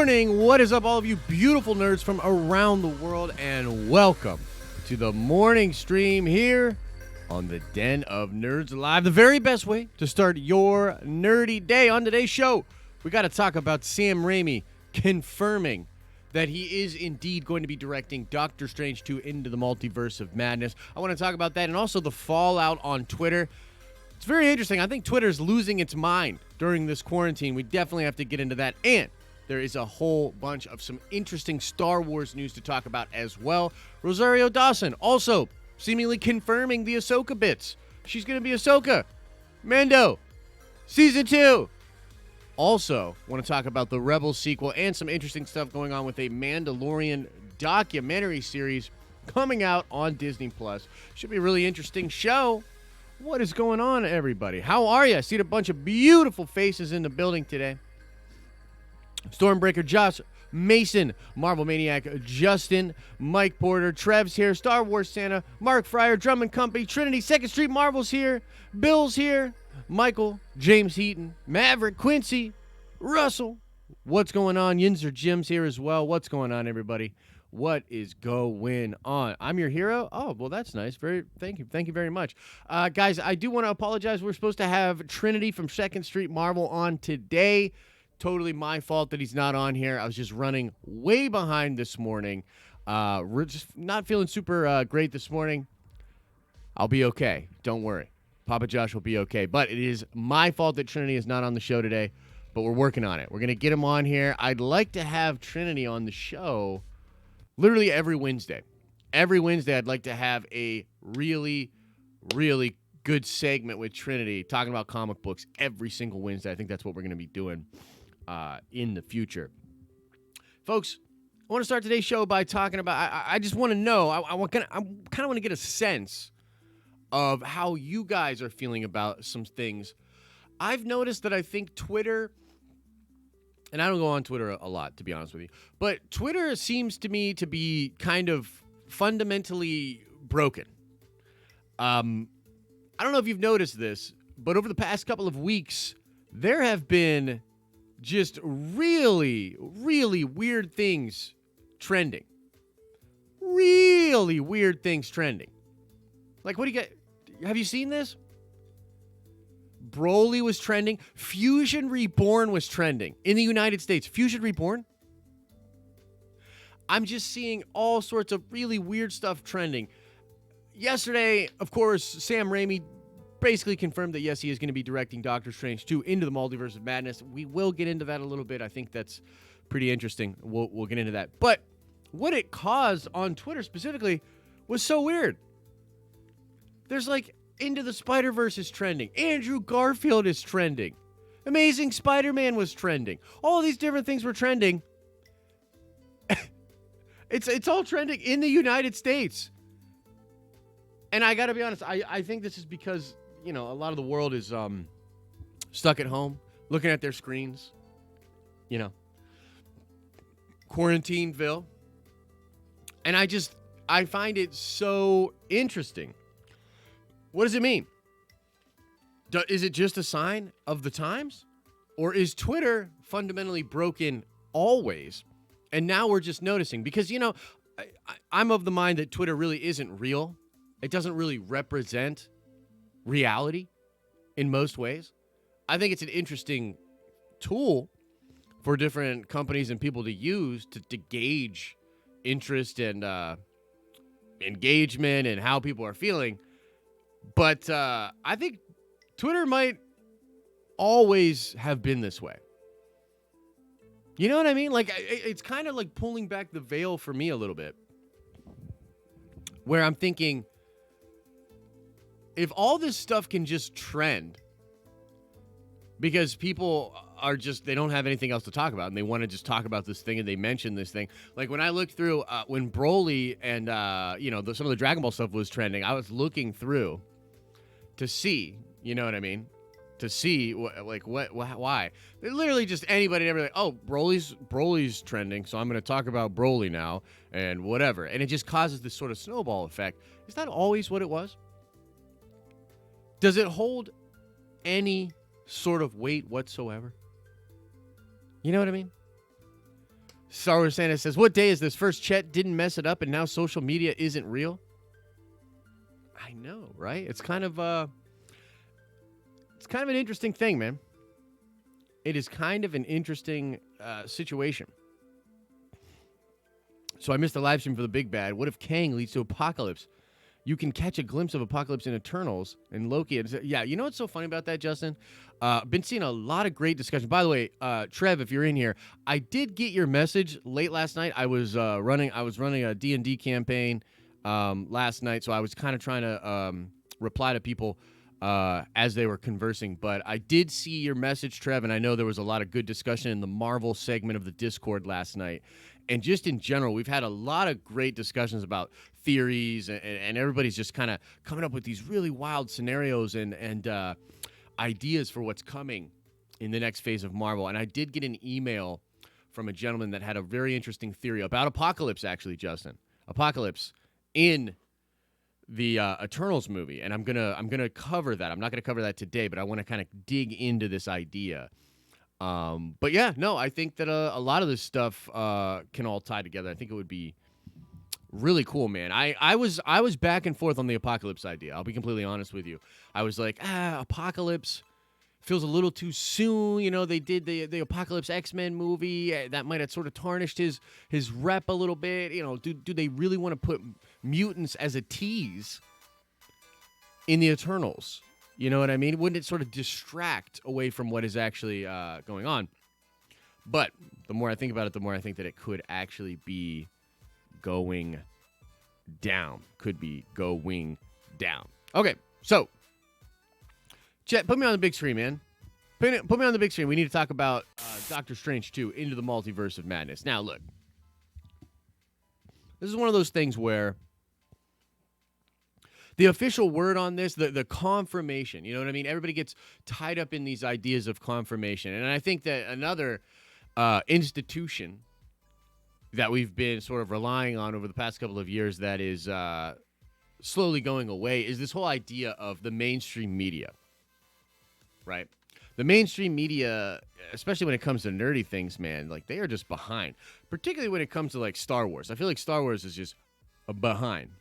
morning. What is up, all of you beautiful nerds from around the world, and welcome to the morning stream here on the Den of Nerds Live. The very best way to start your nerdy day. On today's show, we got to talk about Sam Raimi confirming that he is indeed going to be directing Doctor Strange 2 Into the Multiverse of Madness. I want to talk about that and also the fallout on Twitter. It's very interesting. I think Twitter's losing its mind during this quarantine. We definitely have to get into that. And there is a whole bunch of some interesting Star Wars news to talk about as well. Rosario Dawson also seemingly confirming the Ahsoka bits. She's going to be Ahsoka. Mando. Season 2. Also, want to talk about the Rebels sequel and some interesting stuff going on with a Mandalorian documentary series coming out on Disney+. Should be a really interesting show. What is going on, everybody? How are you? I see a bunch of beautiful faces in the building today. Stormbreaker Josh, Mason, Marvel Maniac Justin, Mike Porter, Trev's here, Star Wars Santa, Mark Fryer, Drum and Company, Trinity, 2nd Street Marvel's here, Bill's here, Michael, James Heaton, Maverick, Quincy, Russell. What's going on? Yinzer Jim's here as well. What's going on, everybody? What is going on? I'm your hero. Oh, well, that's nice. Thank you very much. Guys, I do want to apologize. We're supposed to have Trinity from 2nd Street Marvel on today. Totally my fault that he's not on here. I was just running way behind this morning. We're just not feeling super great this morning. I'll be okay. Don't worry. Papa Josh will be okay. But it is my fault that Trinity is not on the show today, but we're working on it. We're going to get him on here. I'd like to have Trinity on the show literally every Wednesday. Every Wednesday, I'd like to have a really, really good segment with Trinity talking about comic books every single Wednesday. I think that's what we're going to be doing in the future. Folks, I want to start today's show by talking about, I just want to know, I kind of want to get a sense of how you guys are feeling about some things. I've noticed that I think Twitter, and I don't go on Twitter a lot, to be honest with you, but Twitter seems to me to be kind of fundamentally broken. I don't know if you've noticed this, but over the past couple of weeks, there have been just really, really weird things trending. Really weird things trending. Like, what do you get? Have you seen this? Broly was trending. Fusion Reborn was trending in the United States. Fusion Reborn? I'm just seeing all sorts of really weird stuff trending. Yesterday, of course, Sam Raimi basically confirmed that, yes, he is going to be directing Doctor Strange 2 Into the Multiverse of Madness. We will get into that a little bit. I think that's pretty interesting. We'll get into that. But what it caused on Twitter specifically was so weird. There's like, Into the Spider-Verse is trending. Andrew Garfield is trending. Amazing Spider-Man was trending. All these different things were trending. It's all trending in the United States. And I got to be honest, I think this is because, you know, a lot of the world is stuck at home, looking at their screens, you know, Quarantineville. And I find it so interesting. What does it mean? Is it just a sign of the times? Or is Twitter fundamentally broken always? And now we're just noticing. Because, you know, I'm of the mind that Twitter really isn't real. It doesn't really represent reality in most ways. I think it's an interesting tool for different companies and people to use to gauge interest and engagement and how people are feeling. But I think Twitter might always have been this way. You know what I mean? Like, it's kind of like pulling back the veil for me a little bit. Where I'm thinking, if all this stuff can just trend because people are just, they don't have anything else to talk about and they want to just talk about this thing and they mention this thing. Like when I looked through, when Broly and, some of the Dragon Ball stuff was trending, I was looking through to see, you know what I mean? To see, why. They're literally just anybody and everybody, oh, Broly's trending, so I'm going to talk about Broly now and whatever. And it just causes this sort of snowball effect. Is that always what it was? Does it hold any sort of weight whatsoever? You know what I mean? Star Wars Santa says, what day is this? First Chet didn't mess it up, and now social media isn't real? I know, right? It's kind of an interesting thing, man. It is kind of an interesting situation. So I missed the live stream for the big bad. What if Kang leads to Apocalypse? You can catch a glimpse of Apocalypse in Eternals and Loki. Yeah, you know what's so funny about that, Justin? Been seeing a lot of great discussion. By the way, Trev, if you're in here, I did get your message late last night. I was running a D&D campaign last night, so I was kind of trying to reply to people as they were conversing. But I did see your message, Trev, and I know there was a lot of good discussion in the Marvel segment of the Discord last night. And just in general, we've had a lot of great discussions about theories, and everybody's just kind of coming up with these really wild scenarios and ideas for what's coming in the next phase of Marvel. And I did get an email from a gentleman that had a very interesting theory about Apocalypse, actually, Justin. Apocalypse in the Eternals movie, and I'm gonna cover that. I'm not gonna cover that today, but I want to kind of dig into this idea. But yeah, no, I think that a lot of this stuff can all tie together. I think it would be really cool, man. I was back and forth on the Apocalypse idea. I'll be completely honest with you. I was like, Apocalypse feels a little too soon. You know, they did the Apocalypse X-Men movie. That might have sort of tarnished his rep a little bit. You know, do they really want to put mutants as a tease in the Eternals? You know what I mean? Wouldn't it sort of distract away from what is actually going on? But the more I think about it, the more I think that it could actually be going down. Could be going down. Okay, so, Chet, put me on the big screen, man. Put me on the big screen. We need to talk about Doctor Strange 2, Into the Multiverse of Madness. Now, look. This is one of those things where the official word on this, the confirmation, you know what I mean? Everybody gets tied up in these ideas of confirmation. And I think that another institution that we've been sort of relying on over the past couple of years that is slowly going away is this whole idea of the mainstream media, right? The mainstream media, especially when it comes to nerdy things, man, like they are just behind, particularly when it comes to like Star Wars. I feel like Star Wars is just behind.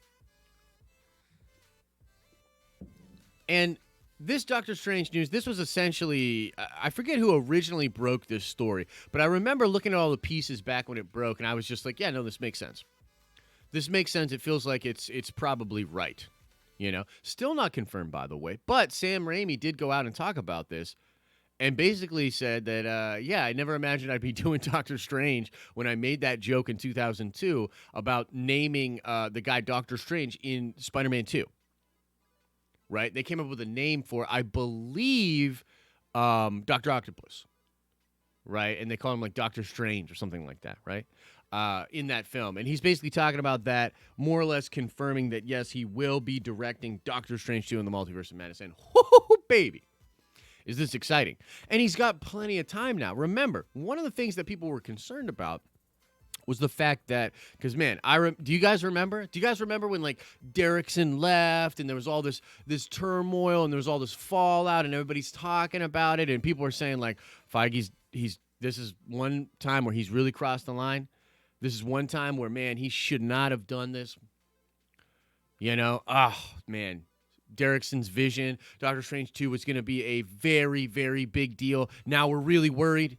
And this Doctor Strange news, this was essentially, I forget who originally broke this story, but I remember looking at all the pieces back when it broke, and I was just like, yeah, no, this makes sense. This makes sense. It feels like it's probably right, you know? Still not confirmed, by the way, but Sam Raimi did go out and talk about this and basically said that, yeah, I never imagined I'd be doing Doctor Strange when I made that joke in 2002 about naming the guy Doctor Strange in Spider-Man 2. Right? They came up with a name for, I believe, Dr. Octopus. Right? And they call him like Doctor Strange or something like that, right? In that film. And he's basically talking about that, more or less confirming that, yes, he will be directing Doctor Strange 2 in the Multiverse of Madness. And, whoo, baby, is this exciting. And he's got plenty of time now. Remember, one of the things that people were concerned about was the fact that, because, man, do you guys remember? Do you guys remember when, like, Derrickson left and there was all this turmoil and there was all this fallout and everybody's talking about it and people were saying, like, Feige's, this is one time where he's really crossed the line. This is one time where, man, he should not have done this. You know? Oh, man. Derrickson's vision, Doctor Strange 2 was going to be a very, very big deal. Now we're really worried.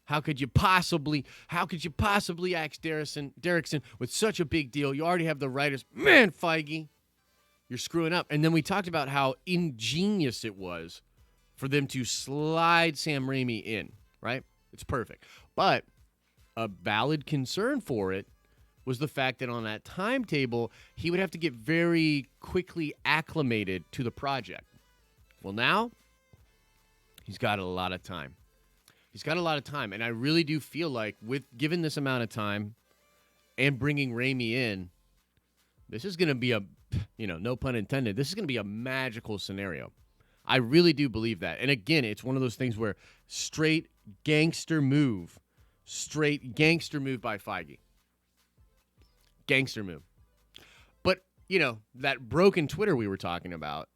How could you possibly ask Derrickson with such a big deal? You already have the writers. Man, Feige, you're screwing up. And then we talked about how ingenious it was for them to slide Sam Raimi in, right? It's perfect. But a valid concern for it was the fact that on that timetable, he would have to get very quickly acclimated to the project. Well, now he's got a lot of time. He's got a lot of time, and I really do feel like given this amount of time and bringing Raimi in, this is going to be no pun intended, this is going to be a magical scenario. I really do believe that. And again, it's one of those things where straight gangster move by Feige. Gangster move. But, that broken Twitter we were talking about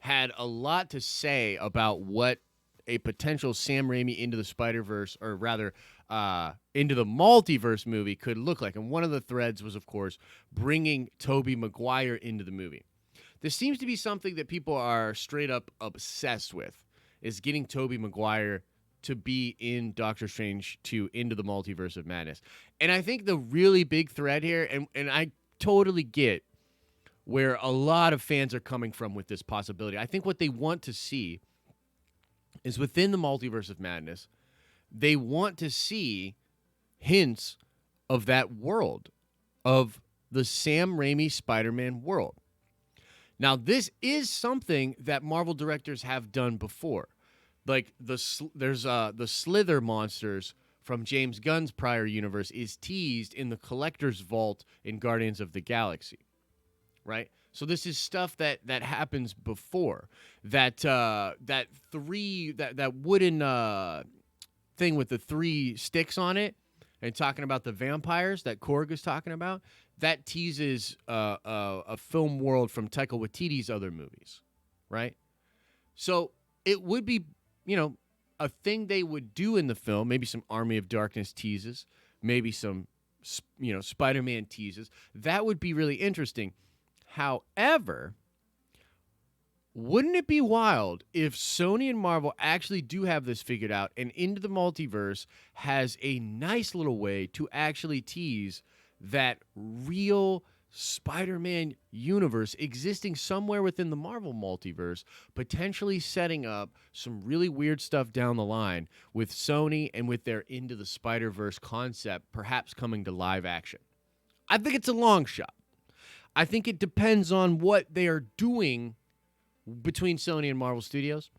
had a lot to say about what a potential Sam Raimi Into the Spider-Verse, or rather, Into the Multiverse movie could look like. And one of the threads was, of course, bringing Tobey Maguire into the movie. This seems to be something that people are straight up obsessed with, is getting Tobey Maguire to be in Doctor Strange 2 Into the Multiverse of Madness. And I think the really big thread here, and I totally get where a lot of fans are coming from with this possibility. I think what they want to see is within the Multiverse of Madness, they want to see hints of that world, of the Sam Raimi Spider-Man world. Now, this is something that Marvel directors have done before. Like, there's the Slither monsters from James Gunn's prior universe is teased in the Collector's Vault in Guardians of the Galaxy, right? So this is stuff that happens before. That wooden thing with the 3 sticks on it, and talking about the vampires that Korg is talking about, that teases a film world from Taika Waititi's other movies, right? So it would be, a thing they would do in the film, maybe some Army of Darkness teases, maybe some, Spider-Man teases. That would be really interesting. However, wouldn't it be wild if Sony and Marvel actually do have this figured out, and Into the Multiverse has a nice little way to actually tease that real Spider-Man universe existing somewhere within the Marvel multiverse, potentially setting up some really weird stuff down the line with Sony and with their Into the Spider-Verse concept perhaps coming to live action? I think it's a long shot. I think it depends on what they are doing between Sony and Marvel Studios,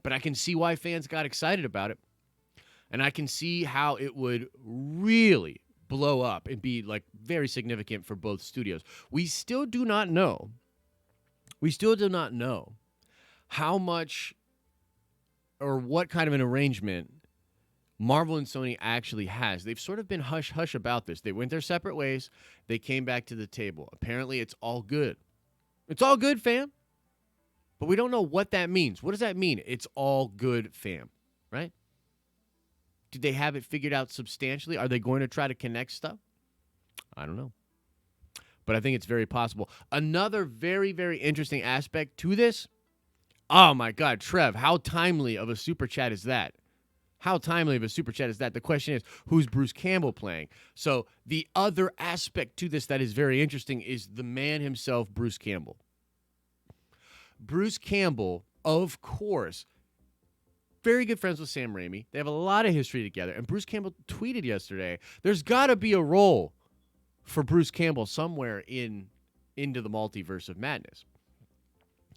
but I can see why fans got excited about it, and I can see how it would really blow up and be like very significant for both studios. We still do not know how much or what kind of an arrangement Marvel and Sony actually has. They've sort of been hush-hush about this. They went their separate ways. They came back to the table. Apparently, it's all good. It's all good, fam. But we don't know what that means. What does that mean? It's all good, fam, right? Did they have it figured out substantially? Are they going to try to connect stuff? I don't know. But I think it's very possible. Another very, very interesting aspect to this. Oh, my God, Trev, how timely of a super chat is that? How timely of a super chat is that? The question is, who's Bruce Campbell playing? So the other aspect to this that is very interesting is the man himself, Bruce Campbell. Bruce Campbell, of course, very good friends with Sam Raimi. They have a lot of history together. And Bruce Campbell tweeted yesterday, there's got to be a role for Bruce Campbell somewhere into the Multiverse of Madness.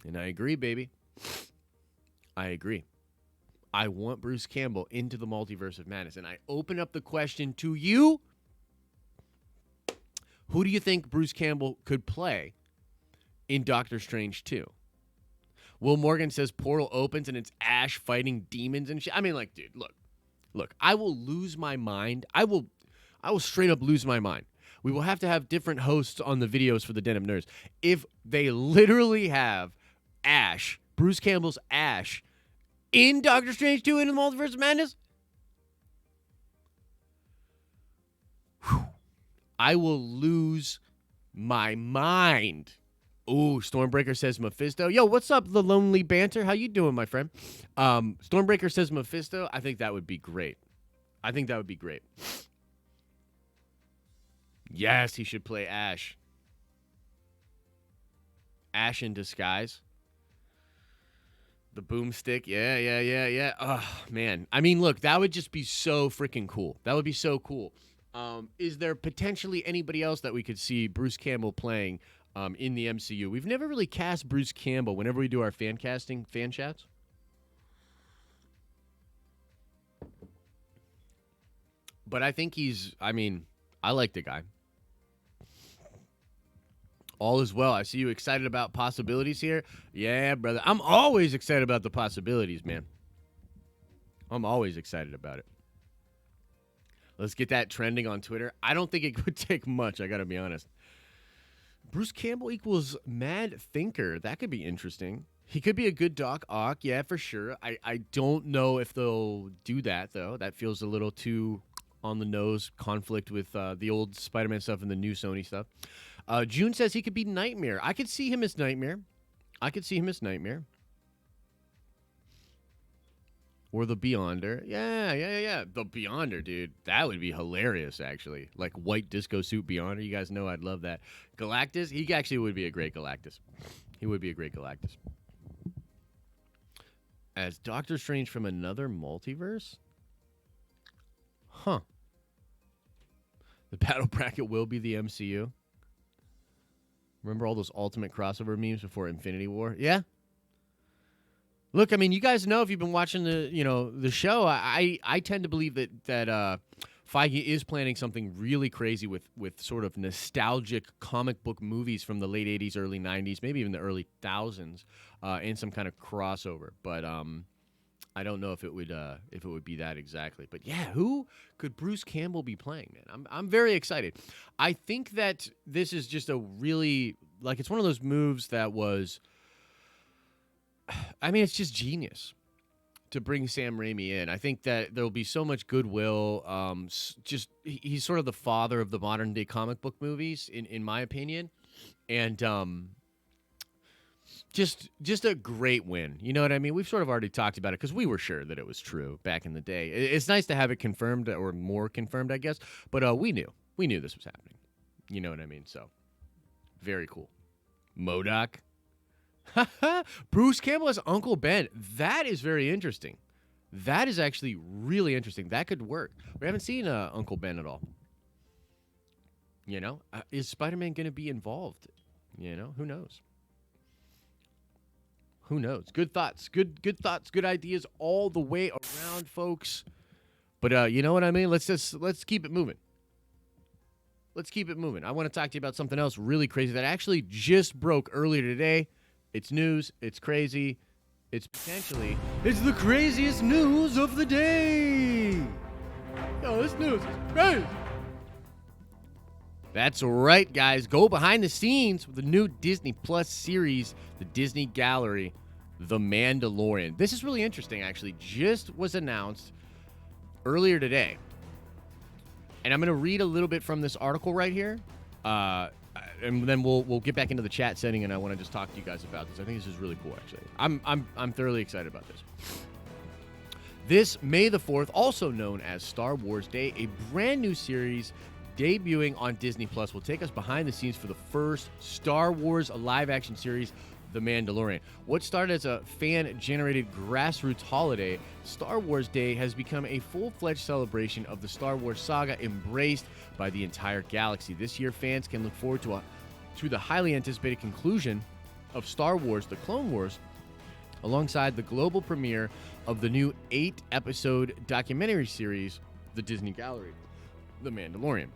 And I agree, baby. I agree. I want Bruce Campbell into the Multiverse of Madness. And I open up the question to you. Who do you think Bruce Campbell could play in Doctor Strange 2? Will Morgan says portal opens and it's Ash fighting demons and shit. I mean, like, dude, look, I will lose my mind. I will straight up lose my mind. We will have to have different hosts on the videos for the Den of Nerds. If they literally have Ash, Bruce Campbell's Ash, in Doctor Strange 2 Into the Multiverse of Madness, I will lose my mind. Ooh, Stormbreaker says Mephisto. Yo, what's up, the Lonely Banter? How you doing, my friend? Stormbreaker says Mephisto. I think that would be great. Yes, he should play Ash. Ash in disguise. The boomstick. Yeah. Oh, man. I mean, look, that would just be so freaking cool. That would be so cool. Is there potentially anybody else that we could see Bruce Campbell playing in the MCU? We've never really cast Bruce Campbell whenever we do our fan chats. But I think I like the guy. All is well. I see you excited about possibilities here. Yeah, brother. I'm always excited about the possibilities, man. I'm always excited about it. Let's get that trending on Twitter. I don't think it would take much, I got to be honest. Bruce Campbell equals mad thinker. That could be interesting. He could be a good Doc Ock, yeah, for sure. I don't know if they'll do that, though. That feels a little too on the nose, conflict with the old Spider-Man stuff and the new Sony stuff. June says he could be Nightmare. I could see him as Nightmare. Or the Beyonder. Yeah. The Beyonder, dude. That would be hilarious, actually. Like white disco suit Beyonder. You guys know I'd love that. Galactus, he actually would be a great Galactus. He would be a great Galactus. As Doctor Strange from another multiverse? Huh. The battle bracket will be the MCU. Remember all those ultimate crossover memes before Infinity War? Yeah. Look, I mean, you guys know if you've been watching the show, I tend to believe that Feige is planning something really crazy with sort of nostalgic comic book movies from the late 80s, early 90s, maybe even the early thousands, and some kind of crossover. But I don't know if it would be that exactly. But yeah, who could Bruce Campbell be playing, man? I'm very excited. I think that this is just a really, like, it's one of those moves that was, I mean, it's just genius to bring Sam Raimi in. I think that there'll be so much goodwill. He's sort of the father of the modern day comic book movies, in my opinion, and just a great win. You know what I mean? We've sort of already talked about it because we were sure that it was true back in the day. It's nice to have it confirmed, or more confirmed, I guess. But we knew this was happening. You know what I mean? So very cool. MODOK. Bruce Campbell as Uncle Ben. That is very interesting. That is actually really interesting. That could work. We haven't seen Uncle Ben at all. You know, is Spider-Man going to be involved? You know, who knows? Who knows? Good thoughts. Good thoughts. Good ideas all the way around, folks. But you know what I mean? Let's keep it moving. Let's keep it moving. I want to talk to you about something else really crazy that actually just broke earlier today. It's news. It's crazy. It's the craziest news of the day. Yo, this news is crazy. That's right, guys. Go behind the scenes with the new Disney Plus series, the Disney Gallery, The Mandalorian. This is really interesting, actually. Just was announced earlier today. And I'm going to read a little bit from this article right here. And then we'll get back into the chat setting, and I want to just talk to you guys about this. I think this is really cool, actually. I'm thoroughly excited about this. This May the 4th, also known as Star Wars Day, a brand new series debuting on Disney Plus will take us behind the scenes for the first Star Wars live-action series, The Mandalorian. What started as a fan-generated grassroots holiday, Star Wars Day has become a full-fledged celebration of the Star Wars saga embraced by the entire galaxy. This year, fans can look forward to the highly anticipated conclusion of Star Wars: The Clone Wars, alongside the global premiere of the new 8-episode documentary series, The Disney Gallery, The Mandalorian.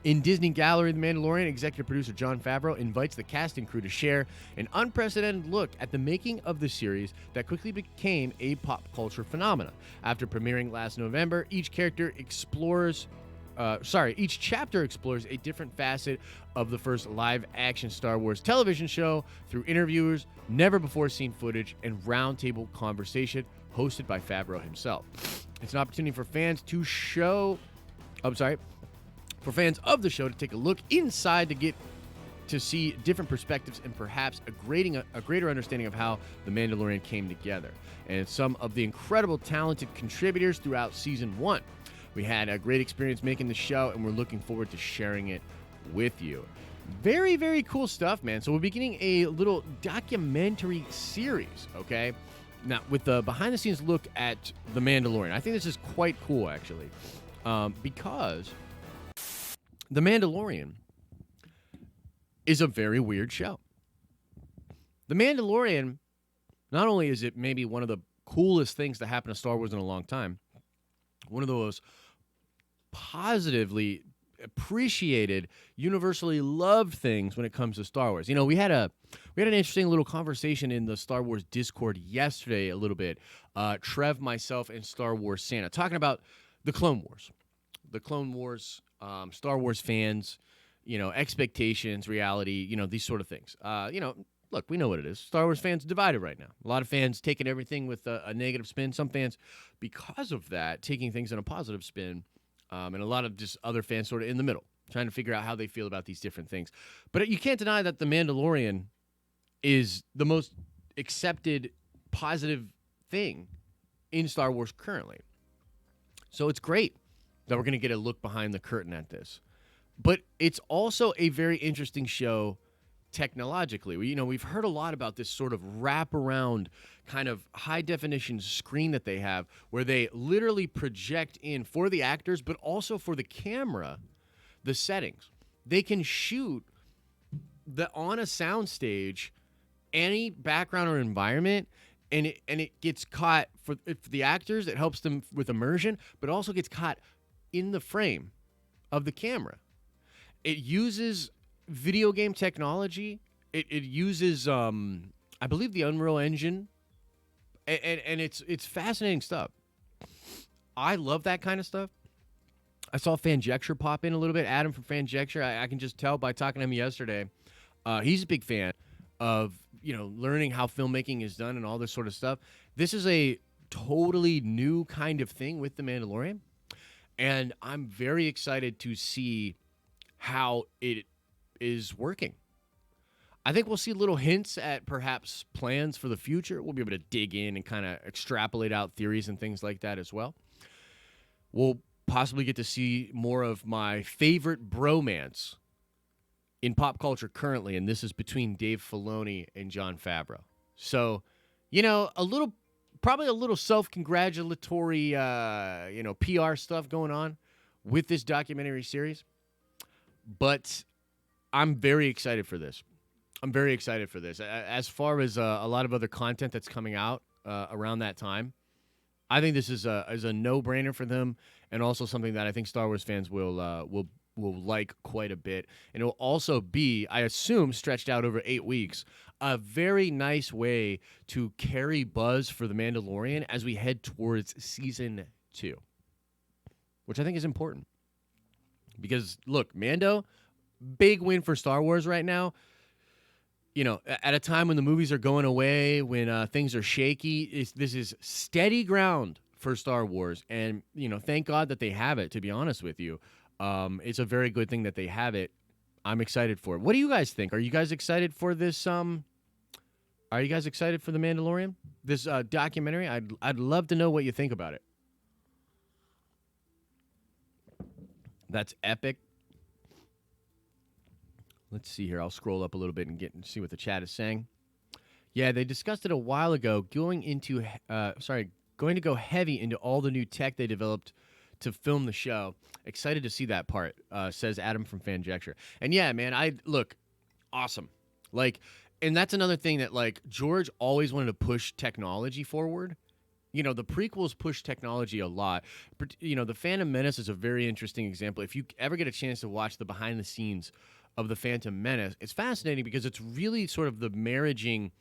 In Disney Gallery, The Mandalorian, executive producer Jon Favreau invites the cast and crew to share an unprecedented look at the making of the series that quickly became a pop culture phenomenon. After premiering last November, each chapter explores a different facet of the first live-action Star Wars television show through interviews, never-before-seen footage, and roundtable conversation hosted by Favreau himself. It's an opportunity for fans of the show to take a look inside to get to see different perspectives and perhaps a greater understanding of how The Mandalorian came together and some of the incredible talented contributors throughout Season 1. We had a great experience making the show, and we're looking forward to sharing it with you. Very, very cool stuff, man. So we're beginning a little documentary series, okay? Now, with the behind-the-scenes look at The Mandalorian. I think this is quite cool, actually, because The Mandalorian is a very weird show. The Mandalorian, not only is it maybe one of the coolest things to happen to Star Wars in a long time, one of the most positively appreciated, universally loved things when it comes to Star Wars. You know, we had an interesting little conversation in the Star Wars Discord yesterday a little bit. Trev, myself, and Star Wars Santa talking about the Clone Wars. The Clone Wars, Star Wars fans, you know, expectations, reality, you know, these sort of things. You know, look, we know what it is. Star Wars fans divided right now. A lot of fans taking everything with a negative spin. Some fans, because of that, taking things in a positive spin. And a lot of just other fans sort of in the middle, trying to figure out how they feel about these different things. But you can't deny that The Mandalorian is the most accepted positive thing in Star Wars currently. So it's great that we're going to get a look behind the curtain at this. But it's also a very interesting show technologically. We've heard a lot about this sort of wraparound kind of high definition screen that they have where they literally project in for the actors, but also for the camera, the settings. They can shoot on a soundstage any background or environment, and it gets caught for the actors. It helps them with immersion, but also gets caught in the frame of the camera. It uses video game technology. It uses, I believe, the Unreal Engine, and it's fascinating stuff. I love that kind of stuff. I saw Fanjecture pop in a little bit. Adam from Fanjecture, I can just tell by talking to him yesterday. He's a big fan of learning how filmmaking is done and all this sort of stuff. This is a totally new kind of thing with The Mandalorian, and I'm very excited to see how it is working. I think we'll see little hints at perhaps plans for the future. We'll be able to dig in and kind of extrapolate out theories and things like that as well. We'll possibly get to see more of my favorite bromance in pop culture currently, and this is between Dave Filoni and Jon Favreau. So, probably a little self-congratulatory, PR stuff going on with this documentary series. But I'm very excited for this. As far as a lot of other content that's coming out around that time, I think this is a no-brainer for them, and also something that I think Star Wars fans will like quite a bit. And it will also be, I assume, stretched out over 8 weeks, a very nice way to carry buzz for The Mandalorian as we head towards Season 2, which I think is important. Because, look, Mando, big win for Star Wars right now. At a time when the movies are going away, when things are shaky, this is steady ground for Star Wars. And, thank God that they have it, to be honest with you. It's a very good thing that they have it. I'm excited for it. What do you guys think? Are you guys excited for this? Are you guys excited for The Mandalorian? This documentary? I'd love to know what you think about it. That's epic. Let's see here. I'll scroll up a little bit and see what the chat is saying. Yeah, they discussed it a while ago, going to go heavy into all the new tech they developed to film the show. Excited to see that part, says Adam from Fanjecture. And yeah, man, awesome. And that's another thing that, George always wanted to push technology forward. The prequels push technology a lot. The Phantom Menace is a very interesting example. If you ever get a chance to watch the behind the scenes of the Phantom Menace, it's fascinating because it's really sort of the marrying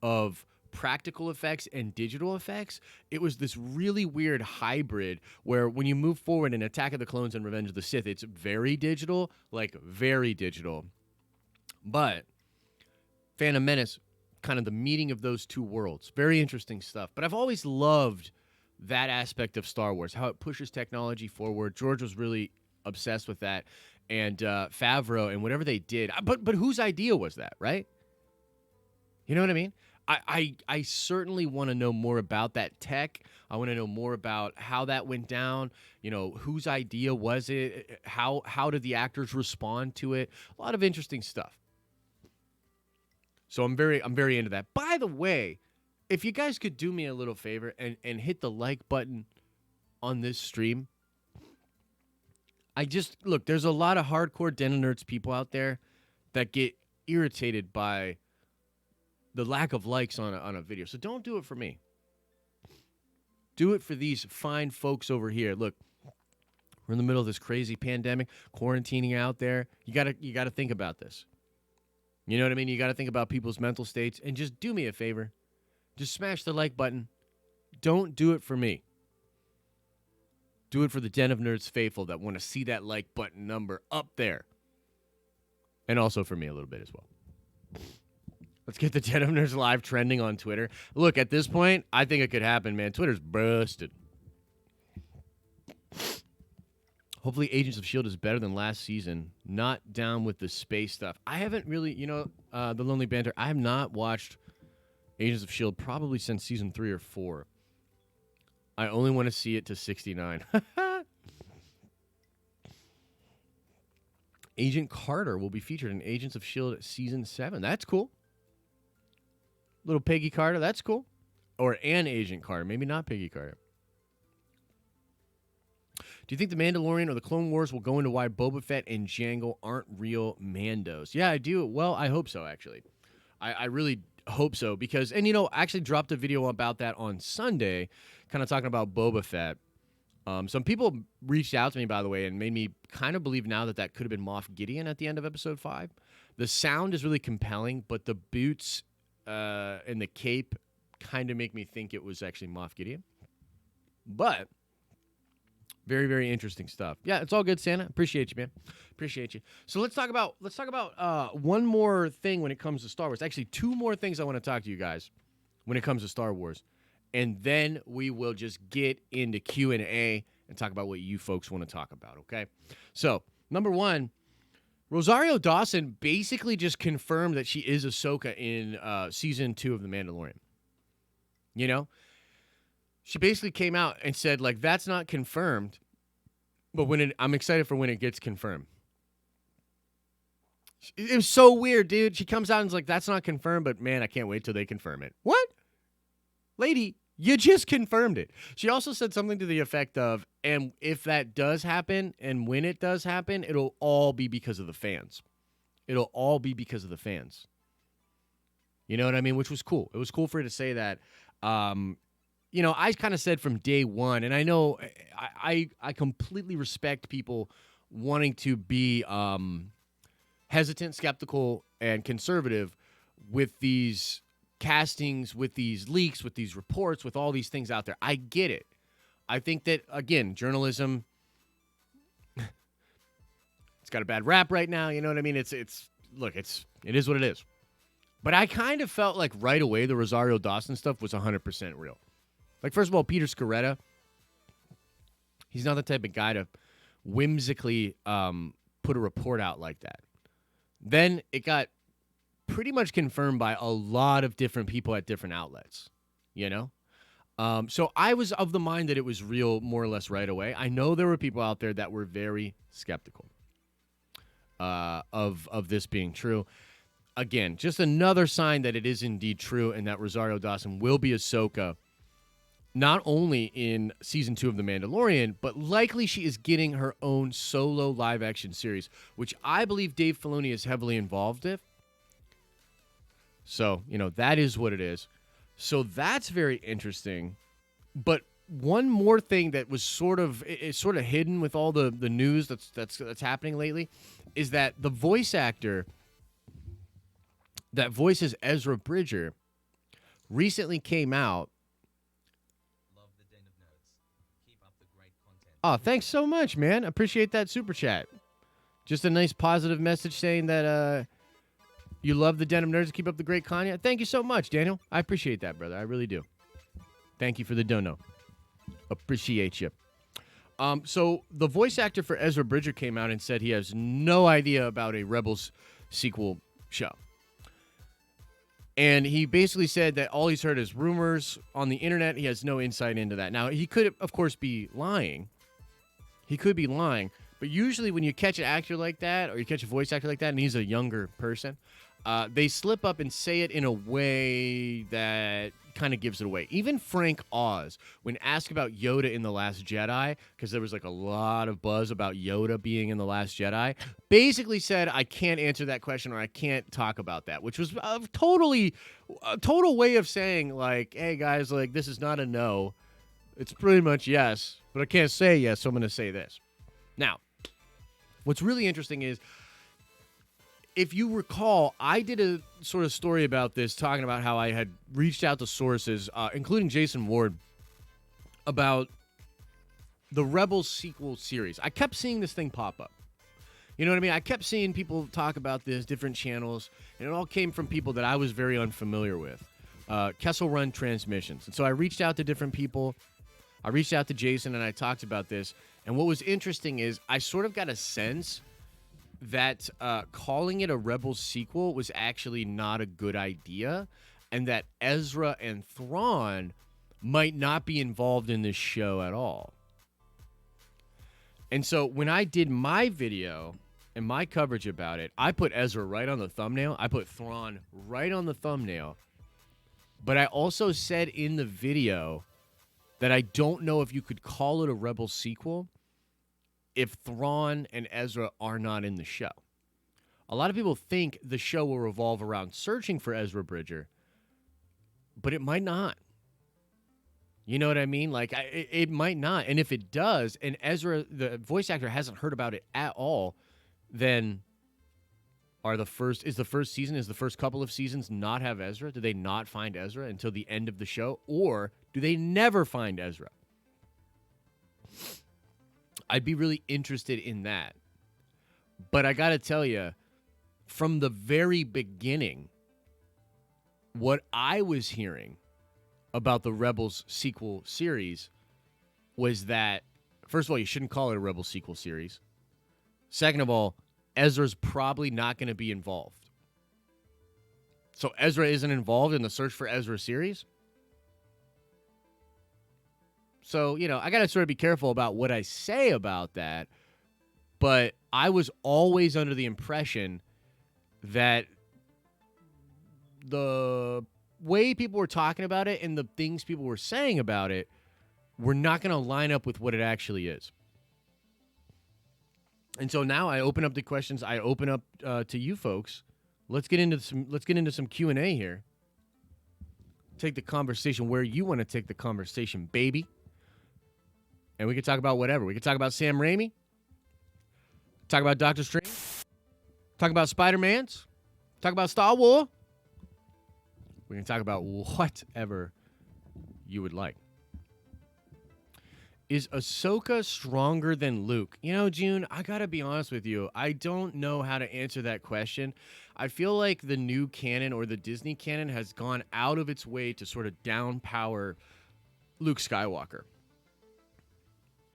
of practical effects and digital effects. It was this really weird hybrid where when you move forward in Attack of the Clones and Revenge of the Sith, it's very digital, very digital. But Phantom Menace, kind of the meeting of those two worlds. Very interesting stuff. But I've always loved that aspect of Star Wars, how it pushes technology forward. George was really obsessed with that. And Favreau and whatever they did. But whose idea was that, right? You know what I mean? I certainly want to know more about that tech. I want to know more about how that went down. Whose idea was it? How did the actors respond to it? A lot of interesting stuff. So I'm very into that. By the way, if you guys could do me a little favor and hit the like button on this stream. There's a lot of hardcore Den of Nerds people out there that get irritated by the lack of likes on a video. So don't do it for me. Do it for these fine folks over here. Look, we're in the middle of this crazy pandemic, quarantining out there. You gotta think about this. You know what I mean? You got to think about people's mental states. And just do me a favor. Just smash the like button. Don't do it for me. Do it for the Den of Nerds faithful that want to see that like button number up there. And also for me a little bit as well. Let's get the Dead of Nerds live trending on Twitter. Look, at this point, I think it could happen, man. Twitter's busted. Hopefully Agents of S.H.I.E.L.D. is better than last season. Not down with the space stuff. I haven't really, The Lonely Banter, I have not watched Agents of S.H.I.E.L.D. probably since season 3 or 4. I only want to see it to 69. Agent Carter will be featured in Agents of S.H.I.E.L.D. season 7. That's cool. Little Peggy Carter, that's cool. Or an Agent Carter, maybe not Peggy Carter. Do you think The Mandalorian or The Clone Wars will go into why Boba Fett and Jango aren't real Mandos? Yeah, I do. Well, I hope so, actually. I really hope so because, and I actually dropped a video about that on Sunday, kind of talking about Boba Fett. Some people reached out to me, by the way, and made me kind of believe now that could have been Moff Gideon at the end of episode 5. The sound is really compelling, but the boots and the cape kind of make me think it was actually Moff Gideon. But very, very interesting stuff. Yeah, it's all good, Santa. Appreciate you, man. Appreciate you. So let's talk about one more thing when it comes to Star Wars. Actually, 2 more things I want to talk to you guys when it comes to Star Wars. And then we will just get into Q&A and talk about what you folks want to talk about, okay? So, number 1, Rosario Dawson basically just confirmed that she is Ahsoka in season 2 of The Mandalorian. She basically came out and said, that's not confirmed, but I'm excited for when it gets confirmed. It was so weird, dude. She comes out and is like, that's not confirmed, but man, I can't wait till they confirm it. What? Lady, you just confirmed it. She also said something to the effect of, and if that does happen, and when it does happen, it'll all be because of the fans. It'll all be because of the fans. You know what I mean? Which was cool. It was cool for her to say that. I kind of said from day one, and I know I completely respect people wanting to be hesitant, skeptical, and conservative with these castings, with these leaks, with these reports, with all these things out there. I get it. I think that, again, journalism, it's got a bad rap right now. You know what I mean? It is what it is. But I kind of felt like right away the Rosario Dawson stuff was 100% real. First of all, Peter Scarretta, he's not the type of guy to whimsically put a report out like that. Then it got pretty much confirmed by a lot of different people at different outlets, So I was of the mind that it was real more or less right away. I know there were people out there that were very skeptical of this being true. Again, just another sign that it is indeed true and that Rosario Dawson will be Ahsoka not only in season 2 of The Mandalorian, but likely she is getting her own solo live-action series, which I believe Dave Filoni is heavily involved with. So, that is what it is. So that's very interesting. But one more thing that was sort of hidden with all the news that's happening lately is that the voice actor that voices Ezra Bridger recently came out. Oh, thanks so much, man. Appreciate that super chat. Just a nice positive message saying that you love the Den of Nerds. Keep up the great content. Thank you so much, Daniel. I appreciate that, brother. I really do. Thank you for the dono. Appreciate you. So the voice actor for Ezra Bridger came out and said he has no idea about a Rebels sequel show. And he basically said that all he's heard is rumors on the internet. He has no insight into that. Now, he could, of course, be lying. He could be lying. But usually when you catch an actor like that or you catch a voice actor like that and he's a younger person, they slip up and say it in a way that kind of gives it away. Even Frank Oz, when asked about Yoda in The Last Jedi, because there was a lot of buzz about Yoda being in The Last Jedi, basically said, I can't answer that question or I can't talk about that, which was a total way of saying, hey, guys, this is not a no. It's pretty much yes, but I can't say yes, so I'm going to say this. Now, what's really interesting is, if you recall, I did a sort of story about this, talking about how I had reached out to sources, including Jason Ward, about the Rebels sequel series. I kept seeing this thing pop up. You know what I mean? I kept seeing people talk about this, different channels, and it all came from people that I was very unfamiliar with. Kessel Run Transmissions. And so I reached out to different people. I reached out to Jason, and I talked about this. And what was interesting is I sort of got a sense that calling it a Rebels sequel was actually not a good idea, and that Ezra and Thrawn might not be involved in this show at all. And so when I did my video and my coverage about it, I put Ezra right on the thumbnail. I put Thrawn right on the thumbnail. But I also said in the video that I don't know if you could call it a Rebel sequel if Thrawn and Ezra are not in the show. A lot of people think the show will revolve around searching for Ezra Bridger, but it might not. You know what I mean? Like, it might not. And if it does, and Ezra, the voice actor, hasn't heard about it at all, then is the first couple of seasons not have Ezra? Do they not find Ezra until the end of the show? Or do they never find Ezra? I'd be really interested in that. But I got to tell you, from the very beginning, what I was hearing about the Rebels sequel series was that, first of all, you shouldn't call it a Rebels sequel series. Second of all, Ezra's probably not going to be involved. So Ezra isn't involved in the Search for Ezra series. So, you know, I got to sort of be careful about what I say about that. But I was always under the impression that the way people were talking about it and the things people were saying about it were not going to line up with what it actually is. And so now I open up the questions. I open up to you folks. Let's get into some Q&A here. Take the conversation where you want to take the conversation, baby. And we can talk about whatever. We can talk about Sam Raimi. Talk about Doctor Strange. Talk about Spider-Mans. Talk about Star Wars. We can talk about whatever you would like. Is Ahsoka stronger than Luke? You know, June, I got to be honest with you. I don't know how to answer that question. I feel like the new canon or the Disney canon has gone out of its way to sort of downpower Luke Skywalker.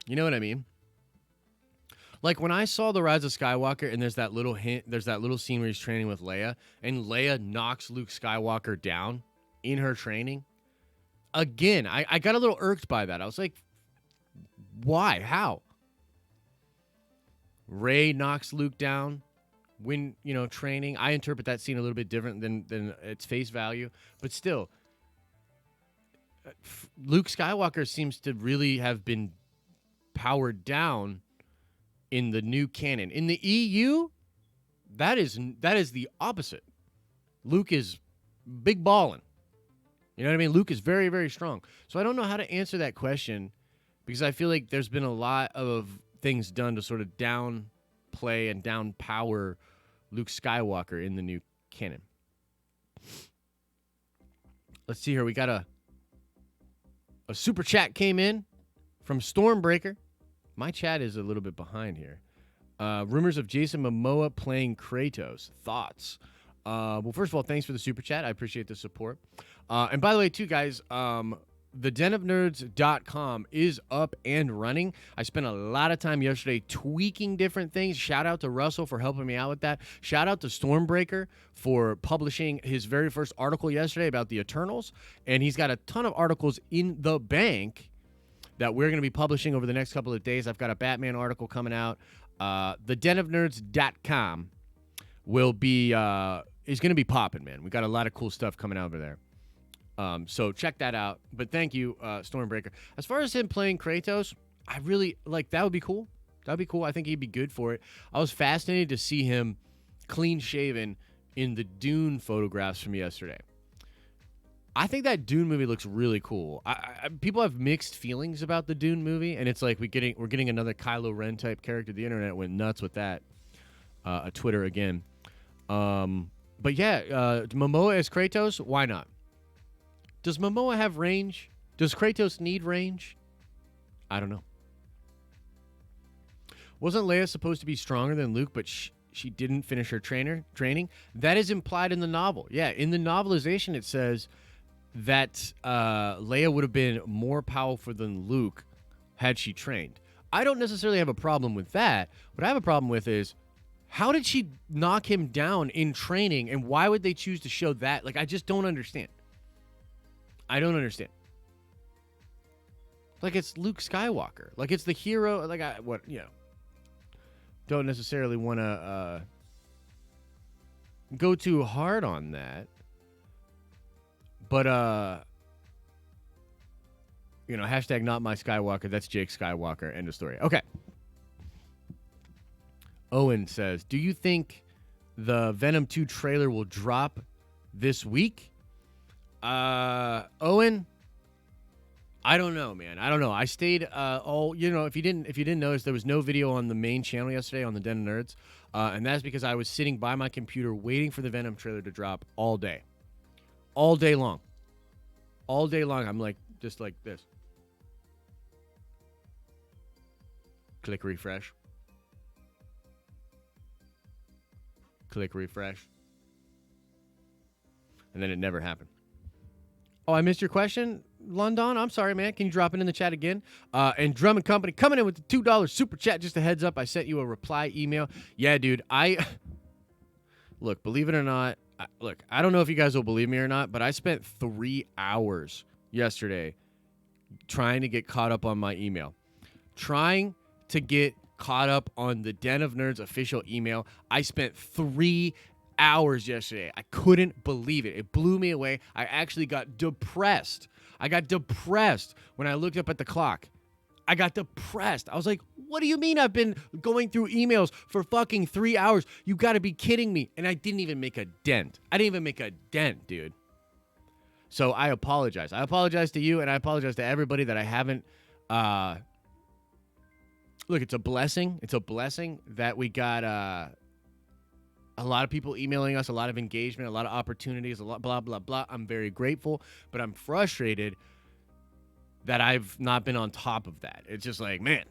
You know what I mean? Like when I saw The Rise of Skywalker and there's that little scene where he's training with Leia and Leia knocks Luke Skywalker down in her training. Again, I got a little irked by that. I was like, why? How? Rey knocks Luke down when, training. I interpret that scene a little bit different than its face value. But still, Luke Skywalker seems to really have been powered down in the new canon. In the EU, that is the opposite. Luke is big ballin'. You know what I mean? Luke is very, very strong. So I don't know how to answer that question because I feel like there's been a lot of things done to sort of downplay and downpower Luke Skywalker in the new canon. Let's see here. We got a super chat came in from Stormbreaker. My chat is a little bit behind here. Rumors of Jason Momoa playing Kratos. Thoughts? Well, first of all, thanks for the super chat. I appreciate the support. And by the way, too, guys, thedenofnerds.com is up and running. I spent a lot of time yesterday tweaking different things. Shout out to Russell for helping me out with that. Shout out to Stormbreaker for publishing his very first article yesterday about the Eternals. And he's got a ton of articles in the bank that we're going to be publishing over the next couple of days. I've got a Batman article coming out. Thedenofnerds.com is going to be popping, man. We got a lot of cool stuff coming out over there. So check that out. But thank you, Stormbreaker. As far as him playing Kratos, I really that would be cool. That would be cool. I think he'd be good for it. I was fascinated to see him clean shaven in the Dune photographs from yesterday. I think that Dune movie looks really cool. People have mixed feelings about the Dune movie, and it's like we're getting another Kylo Ren type character. The internet went nuts with that. Twitter again. But yeah, Momoa as Kratos, why not? Does Momoa have range? Does Kratos need range? I don't know. Wasn't Leia supposed to be stronger than Luke, but she didn't finish her training? That is implied in the novel. Yeah, in the novelization it says that Leia would have been more powerful than Luke had she trained. I don't necessarily have a problem with that. What I have a problem with is, how did she knock him down in training, and why would they choose to show that? Like, I just don't understand. I don't understand. Like, it's Luke Skywalker. Like, it's the hero. Like, don't necessarily want to go too hard on that. But, hashtag not my Skywalker. That's Jake Skywalker. End of story. Okay. Owen says, do you think the Venom 2 trailer will drop this week? Owen, I don't know, man. I don't know. I stayed if you didn't notice, there was no video on the main channel yesterday on the Den of Nerds. And that's because I was sitting by my computer waiting for the Venom trailer to drop all day. All day long. All day long. I'm like, just like this. Click refresh. Click refresh. And then it never happened. Oh, I missed your question, London. I'm sorry, man. Can you drop it in the chat again? And Drum and Company coming in with the $2 super chat. Just a heads up, I sent you a reply email. Yeah, dude. Look, believe it or not, I don't know if you guys will believe me or not, but I spent 3 hours yesterday trying to get caught up on my email. Trying to get caught up on the Den of Nerds official email. I spent 3 hours yesterday. I couldn't believe it. It blew me away. I actually got depressed. I got depressed when I looked up at the clock. I got depressed. I was like, what do you mean I've been going through emails for fucking 3 hours? You got to be kidding me. And I didn't even make a dent. I didn't even make a dent, dude. So I apologize. I apologize to you, and I apologize to everybody that I haven't... Look, it's a blessing. It's a blessing that we got a lot of people emailing us, a lot of engagement, a lot of opportunities, a lot blah, blah, blah. I'm very grateful, but I'm frustrated that I've not been on top of that. It's just like, man,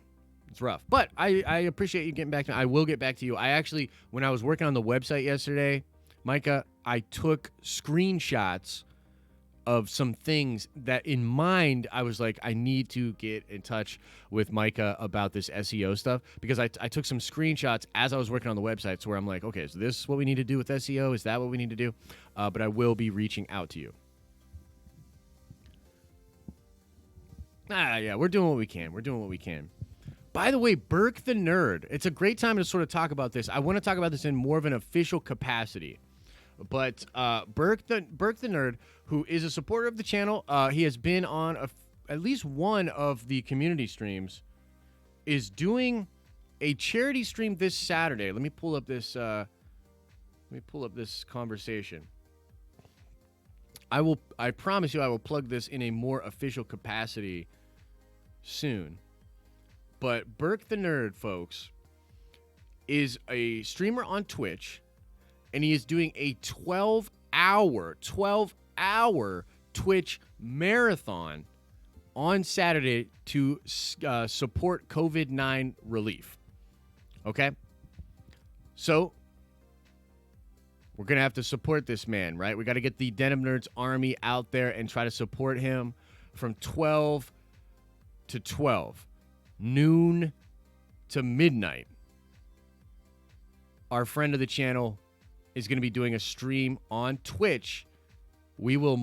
it's rough. But I appreciate you getting back to me. I will get back to you. I actually, when I was working on the website yesterday, Micah, I took screenshots of some things that in mind, I was like, I need to get in touch with Micah about this SEO stuff, because I took some screenshots as I was working on the website, so where I'm like, okay, is this what we need to do with SEO? Is that what we need to do? But I will be reaching out to you. Yeah, we're doing what we can. We're doing what we can. By the way, Burke the Nerd, it's a great time to sort of talk about this. I want to talk about this in more of an official capacity. But Burke the Nerd, who is a supporter of the channel, he has been on at least one of the community streams, is doing a charity stream this Saturday. Let me pull up this. Conversation. I promise you, I will plug this in a more official capacity soon. But Burke the Nerd, folks, is a streamer on Twitch. And he is doing a 12-hour Twitch marathon on Saturday to support COVID-19 relief. Okay? So, we're going to have to support this man, right? We got to get the Den of Nerds army out there and try to support him from 12 to 12, noon to midnight. Our friend of the channel is going to be doing a stream on Twitch. We will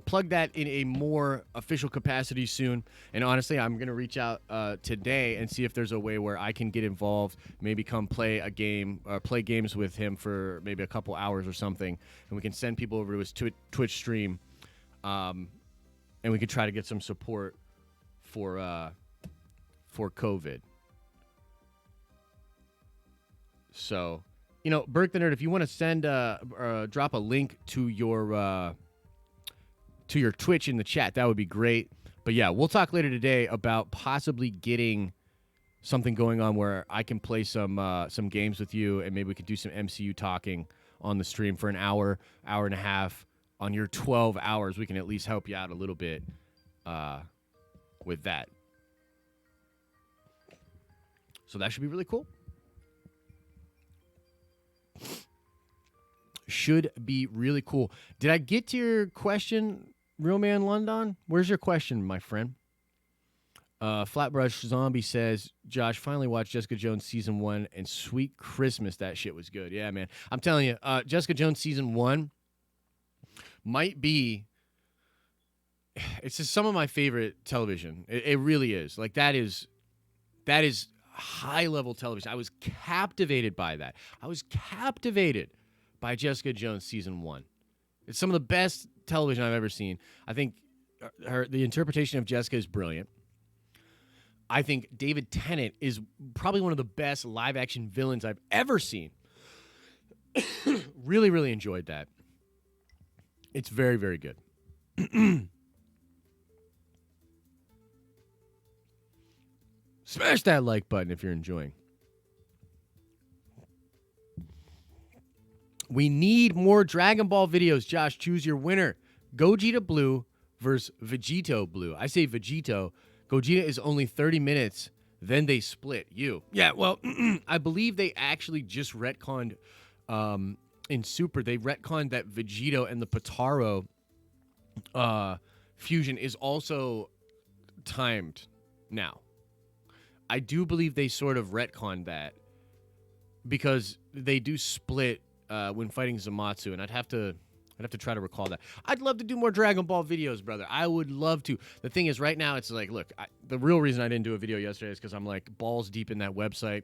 plug that in a more official capacity soon. And honestly, I'm going to reach out today and see if there's a way where I can get involved, maybe come play a game, or play games with him for maybe a couple hours or something, and we can send people over to his Twitch stream, and we can try to get some support for COVID. So, Burke the Nerd, if you want to send, drop a link to your Twitch in the chat, that would be great. But yeah, we'll talk later today about possibly getting something going on where I can play some games with you, and maybe we could do some MCU talking on the stream for an hour and a half. On your 12 hours, we can at least help you out a little bit with that. So that should be really cool. Should be really cool. Did I get to your question, Real Man London? Where's your question, my friend? Flatbrush Zombie says, Josh, finally watched Jessica Jones Season 1 and Sweet Christmas. That shit was good. Yeah, man. I'm telling you, Jessica Jones Season 1 might be, it's just some of my favorite television. It really is. Like, that is high-level television. I was captivated by that. I was captivated by Jessica Jones Season 1. It's some of the best television I've ever seen. I think the interpretation of Jessica is brilliant. I think David Tennant is probably one of the best live-action villains I've ever seen. Really, really enjoyed that. It's very, very good. Smash that like button if you're enjoying. We need more Dragon Ball videos. Josh, choose your winner. Gogeta Blue versus Vegito Blue. I say Vegito. Gogeta is only 30 minutes. Then they split. Yeah, well, I believe they actually just retconned in Super. They retconned that Vegito and the Potaro fusion is also timed now. I do believe they sort of retconned that because they do split when fighting Zamatsu, and I'd have to try to recall that. I'd love to do more Dragon Ball videos, brother. I would love to. The thing is, right now, it's like, look, the real reason I didn't do a video yesterday is because I'm like balls deep in that website,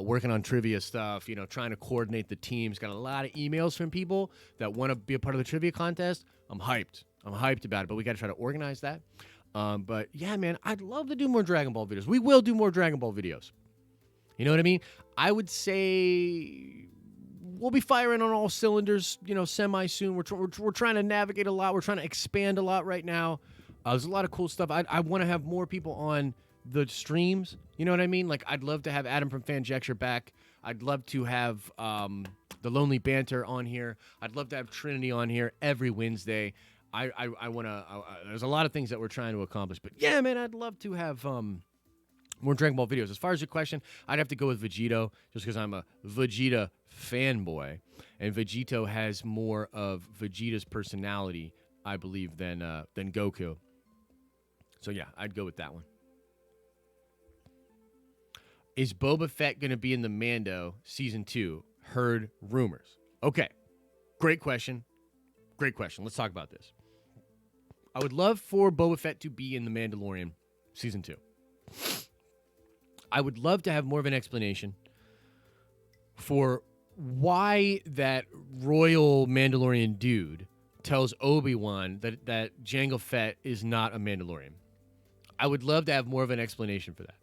working on trivia stuff, trying to coordinate the teams. Got a lot of emails from people that want to be a part of the trivia contest. I'm hyped. I'm hyped about it, but we got to try to organize that. But yeah, man, I'd love to do more Dragon Ball videos. We will do more Dragon Ball videos. You know what I mean? I would say we'll be firing on all cylinders, semi soon. We're trying to navigate a lot. We're trying to expand a lot right now. There's a lot of cool stuff. I want to have more people on the streams. You know what I mean? Like, I'd love to have Adam from Fanjecture back. I'd love to have the Lonely Banter on here. I'd love to have Trinity on here every Wednesday. I want to. There's a lot of things that we're trying to accomplish, but yeah, man, I'd love to have more Dragon Ball videos. As far as your question, I'd have to go with Vegito, just because I'm a Vegeta fanboy, and Vegito has more of Vegeta's personality, I believe, than Goku. So yeah, I'd go with that one. Is Boba Fett going to be in the Mando Season 2? Heard rumors. Okay, great question. Great question. Let's talk about this. I would love for Boba Fett to be in The Mandalorian Season 2. I would love to have more of an explanation for why that royal Mandalorian dude tells Obi-Wan that Jango Fett is not a Mandalorian. I would love to have more of an explanation for that.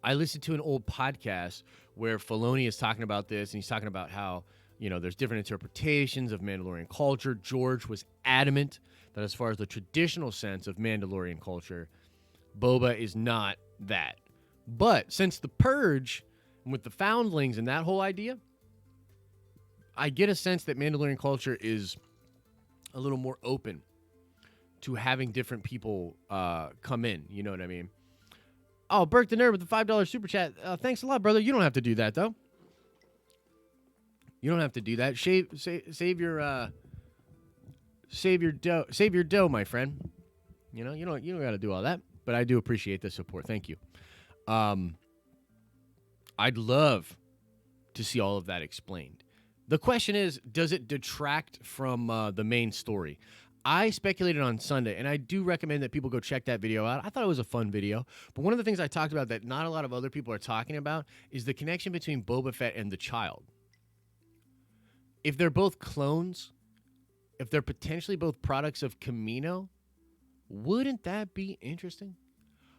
I listened to an old podcast where Filoni is talking about this, and he's talking about how there's different interpretations of Mandalorian culture. George was adamant that as far as the traditional sense of Mandalorian culture, Boba is not that. But since the Purge, and with the foundlings and that whole idea, I get a sense that Mandalorian culture is a little more open to having different people come in. You know what I mean? Oh, Burke the Nerd with the $5 super chat. Thanks a lot, brother. You don't have to do that, though. You don't have to do that. Save your dough, my friend. You don't got to do all that. But I do appreciate the support. Thank you. I'd love to see all of that explained. The question is, does it detract from the main story? I speculated on Sunday, and I do recommend that people go check that video out. I thought it was a fun video. But one of the things I talked about that not a lot of other people are talking about is the connection between Boba Fett and the child. If they're both clones, if they're potentially both products of Kamino, wouldn't that be interesting?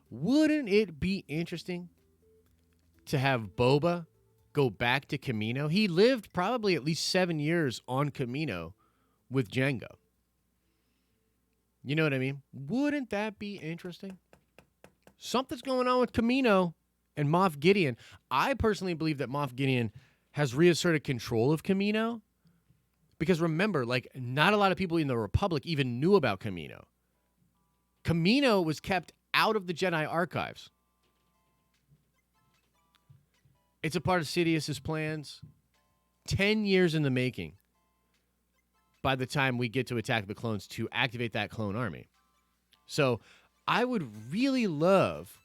Wouldn't it be interesting to have Boba go back to Kamino? He lived probably at least 7 years on Kamino with Jango. You know what I mean? Wouldn't that be interesting? Something's going on with Kamino and Moff Gideon. I personally believe that Moff Gideon has reasserted control of Kamino. Because remember, not a lot of people in the Republic even knew about Kamino. Kamino was kept out of the Jedi archives. It's a part of Sidious's plans. 10 years in the making by the time we get to Attack the Clones to activate that clone army. So I would really love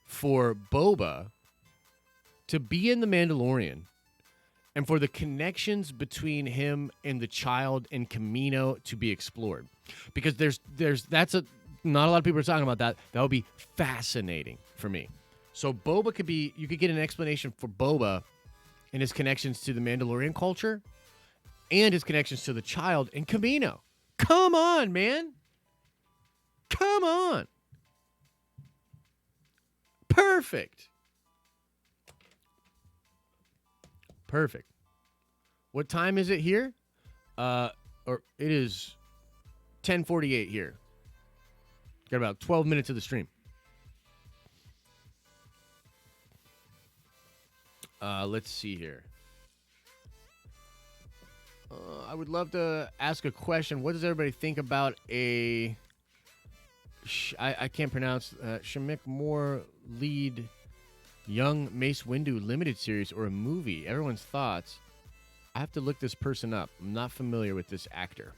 for Boba to be in The Mandalorian and for the connections between him and the child and Camino to be explored. Because not a lot of people are talking about that. That would be fascinating for me. So Boba you could get an explanation for Boba and his connections to the Mandalorian culture and his connections to the child and Camino. Come on, man. Come on. Perfect. Perfect. What time is it here? Or it is 10:48 here. Got about 12 minutes of the stream. Let's see here. I would love to ask a question. What does everybody think about I can't pronounce Shamik Moore lead young Mace Windu limited series or a movie? Everyone's thoughts. I have to look this person up. I'm not familiar with this actor.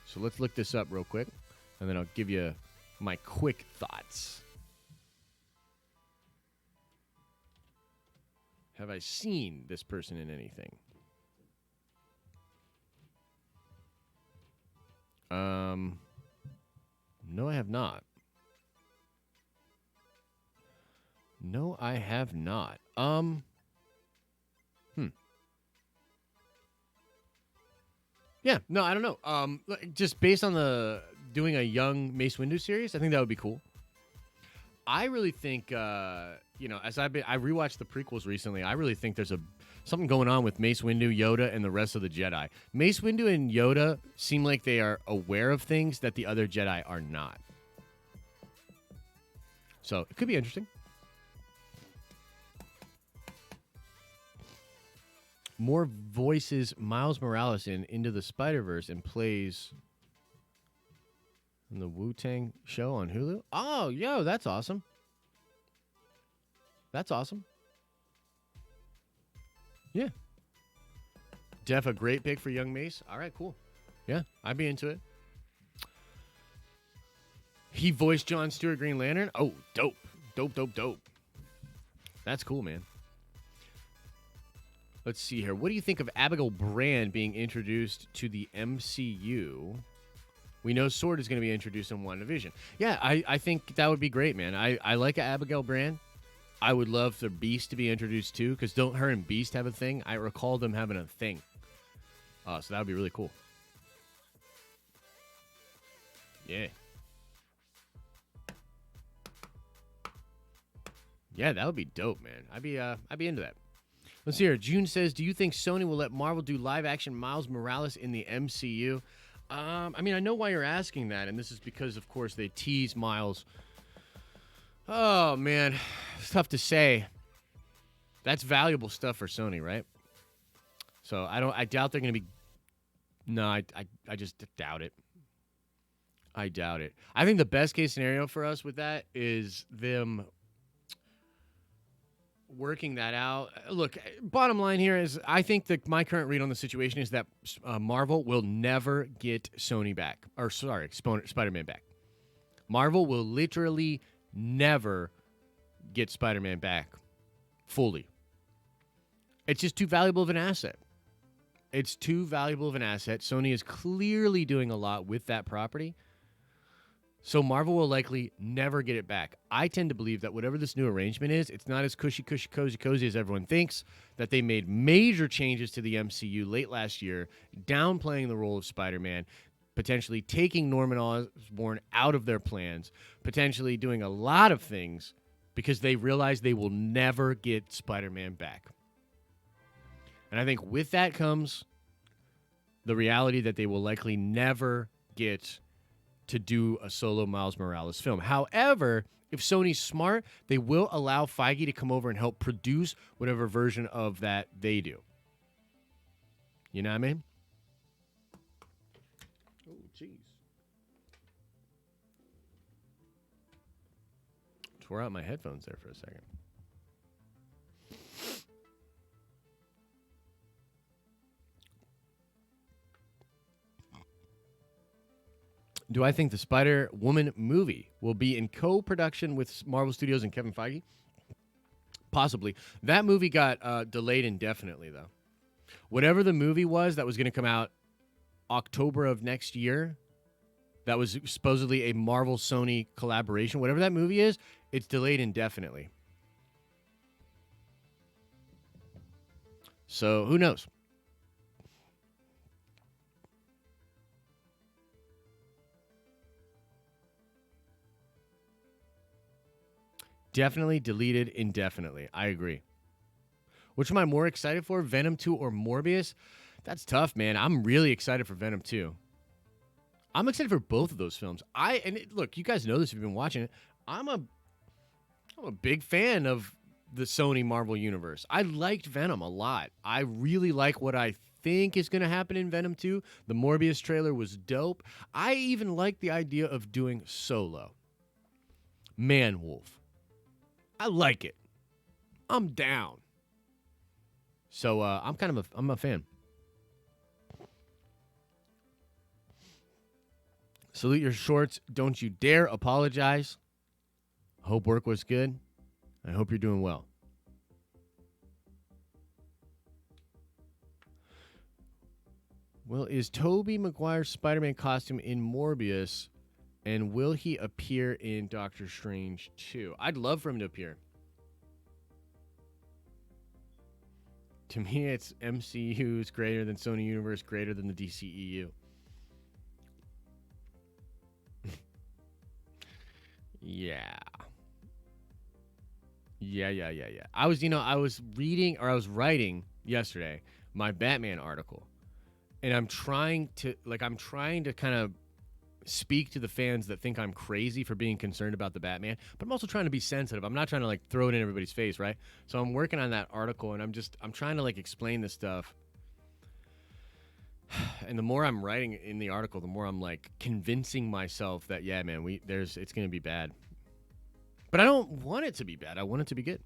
So let's look this up real quick, and then I'll give you my quick thoughts. Have I seen this person in anything? No, I have not. No, I have not. Yeah, no, I don't know. Just based on doing a young Mace Windu series, I think that would be cool. I really think, as I rewatched the prequels recently, I really think there's something going on with Mace Windu, Yoda, and the rest of the Jedi. Mace Windu and Yoda seem like they are aware of things that the other Jedi are not. So it could be interesting. More voices Miles Morales Into the Spider-Verse and plays in the Wu-Tang show on Hulu. Oh, yo, that's awesome. That's awesome. Yeah. Def, a great pick for young Mace. All right, cool. Yeah, I'd be into it. He voiced Jon Stewart Green Lantern. Oh, dope. Dope. That's cool, man. Let's see here. What do you think of Abigail Brand being introduced to the MCU? We know Sword is going to be introduced in WandaVision. Yeah, I think that would be great, man. I like Abigail Brand. I would love for Beast to be introduced too, because don't her and Beast have a thing? I recall them having a thing. So that would be really cool. Yeah. Yeah, that would be dope, man. I'd be into that. Let's see here. June says, do you think Sony will let Marvel do live-action Miles Morales in the MCU? I know why you're asking that, and this is because, of course, they tease Miles. Oh, man. It's tough to say. That's valuable stuff for Sony, right? So I doubt they're going to be... No, I just doubt it. I doubt it. I think the best-case scenario for us with that is them working that out. Look, bottom line here is I think that my current read on the situation is that Marvel will never get Sony back. Or, sorry, Spider-Man back. Marvel will literally never get Spider-Man back fully. It's just too valuable of an asset. It's too valuable of an asset. Sony is clearly doing a lot with that property. So Marvel will likely never get it back. I tend to believe that whatever this new arrangement is, it's not as cushy, cozy as everyone thinks, that they made major changes to the MCU late last year, downplaying the role of Spider-Man, potentially taking Norman Osborn out of their plans, potentially doing a lot of things because they realize they will never get Spider-Man back. And I think with that comes the reality that they will likely never get to do a solo Miles Morales film. However, if Sony's smart, they will allow Feige to come over and help produce whatever version of that they do. You know what I mean? Oh, jeez. Tore out my headphones there for a second. Do I think the Spider-Woman movie will be in co-production with Marvel Studios and Kevin Feige? Possibly. That movie got delayed indefinitely, though. Whatever the movie was that was going to come out October of next year, that was supposedly a Marvel-Sony collaboration, whatever that movie is, it's delayed indefinitely. So, who knows? Definitely deleted indefinitely. I agree. Which am I more excited for, Venom 2 or Morbius? That's tough, man. I'm really excited for Venom 2. I'm excited for both of those films. Look, you guys know this if you've been watching it. I'm a big fan of the Sony Marvel universe. I liked Venom a lot. I really like what I think is going to happen in Venom 2. The Morbius trailer was dope. I even like the idea of doing Solo. Man-Wolf. I like it. I'm down. So I'm a fan. Salute your shorts. Don't you dare apologize. Hope work was good. I hope you're doing well. Well, is Tobey Maguire's Spider-Man costume in Morbius, and will he appear in Doctor Strange 2? I'd love for him to appear. To me, it's MCU's greater than Sony Universe, greater than the DCEU. Yeah. I was writing yesterday my Batman article, and I'm trying to kind of speak to the fans that think I'm crazy for being concerned about the Batman, but I'm also trying to be sensitive. I'm not trying to throw it in everybody's face, right? So I'm working on that article, and I'm trying to explain this stuff. And the more I'm writing in the article, the more I'm convincing myself that yeah, man, it's going to be bad. But I don't want it to be bad. I want it to be good.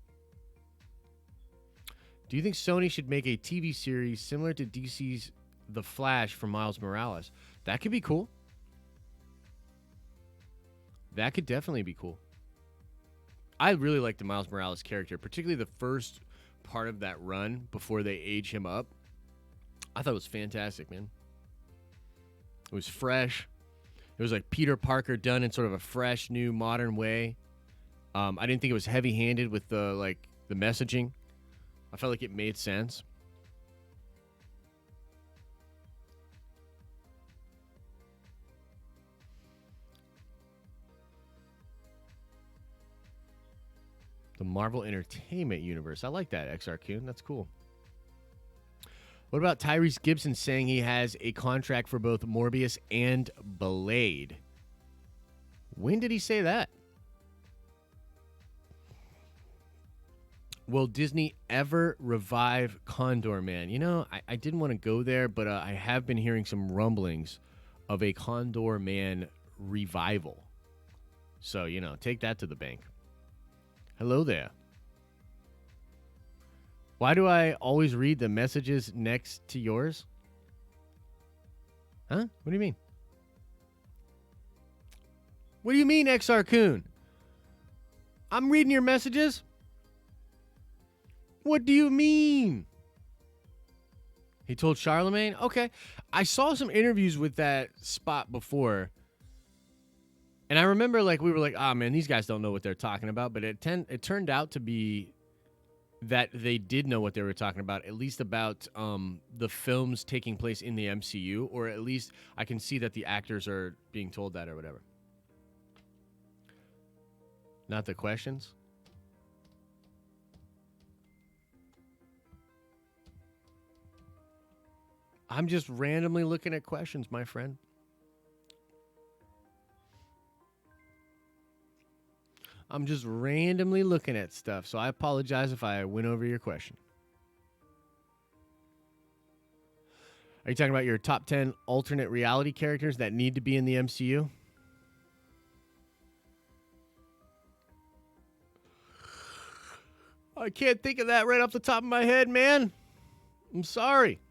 Do you think Sony should make a TV series similar to DC's The Flash for Miles Morales? That could be cool. That could definitely be cool. I really like the Miles Morales character, particularly the first part of that run before they age him up. I thought it was fantastic, man. It was fresh. It was like Peter Parker done in sort of a fresh, new, modern way. I didn't think it was heavy-handed with the messaging. I felt like it made sense. The Marvel Entertainment Universe. I like that, XR Coon. That's cool. What about Tyrese Gibson saying he has a contract for both Morbius and Blade? When did he say that? Will Disney ever revive Condor Man? You know, I didn't want to go there, but I have been hearing some rumblings of a Condor Man revival. So, take that to the bank. Hello there. Why do I always read the messages next to yours? Huh? What do you mean? What do you mean, XR Coon? I'm reading your messages? What do you mean? He told Charlemagne? Okay. I saw some interviews with that spot before. And I remember we were like, oh man, these guys don't know what they're talking about. But it turned out to be that they did know what they were talking about, at least about the films taking place in the MCU, or at least I can see that the actors are being told that or whatever. Not the questions? I'm just randomly looking at questions, my friend. I'm just randomly looking at stuff, so I apologize if I went over your question. Are you talking about your top 10 alternate reality characters that need to be in the MCU? I can't think of that right off the top of my head, man. I'm sorry.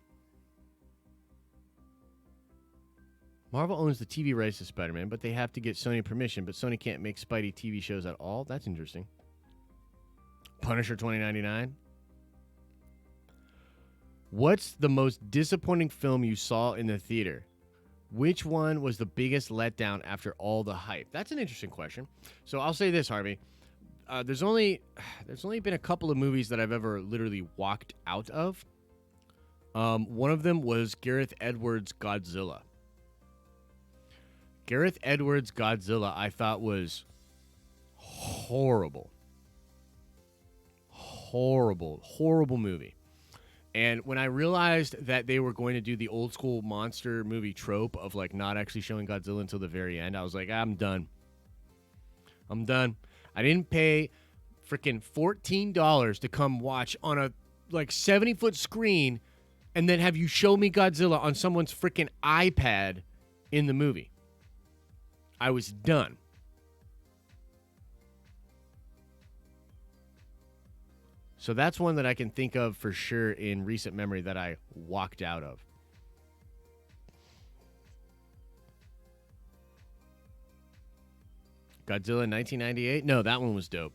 Marvel owns the TV rights to Spider-Man, but they have to get Sony permission, but Sony can't make Spidey TV shows at all? That's interesting. Punisher 2099. What's the most disappointing film you saw in the theater? Which one was the biggest letdown after all the hype? That's an interesting question. So I'll say this, Harvey. There's only been a couple of movies that I've ever literally walked out of. One of them was Gareth Edwards' Godzilla. Gareth Edwards' Godzilla, I thought was horrible. Horrible movie. And when I realized that they were going to do the old school monster movie trope of like not actually showing Godzilla until the very end, I was like, I'm done. I didn't pay freaking $14 to come watch on a like 70-foot screen and then have you show me Godzilla on someone's freaking iPad in the movie. I was done. So that's one that I can think of for sure in recent memory that I walked out of. Godzilla 1998? No, that one was dope.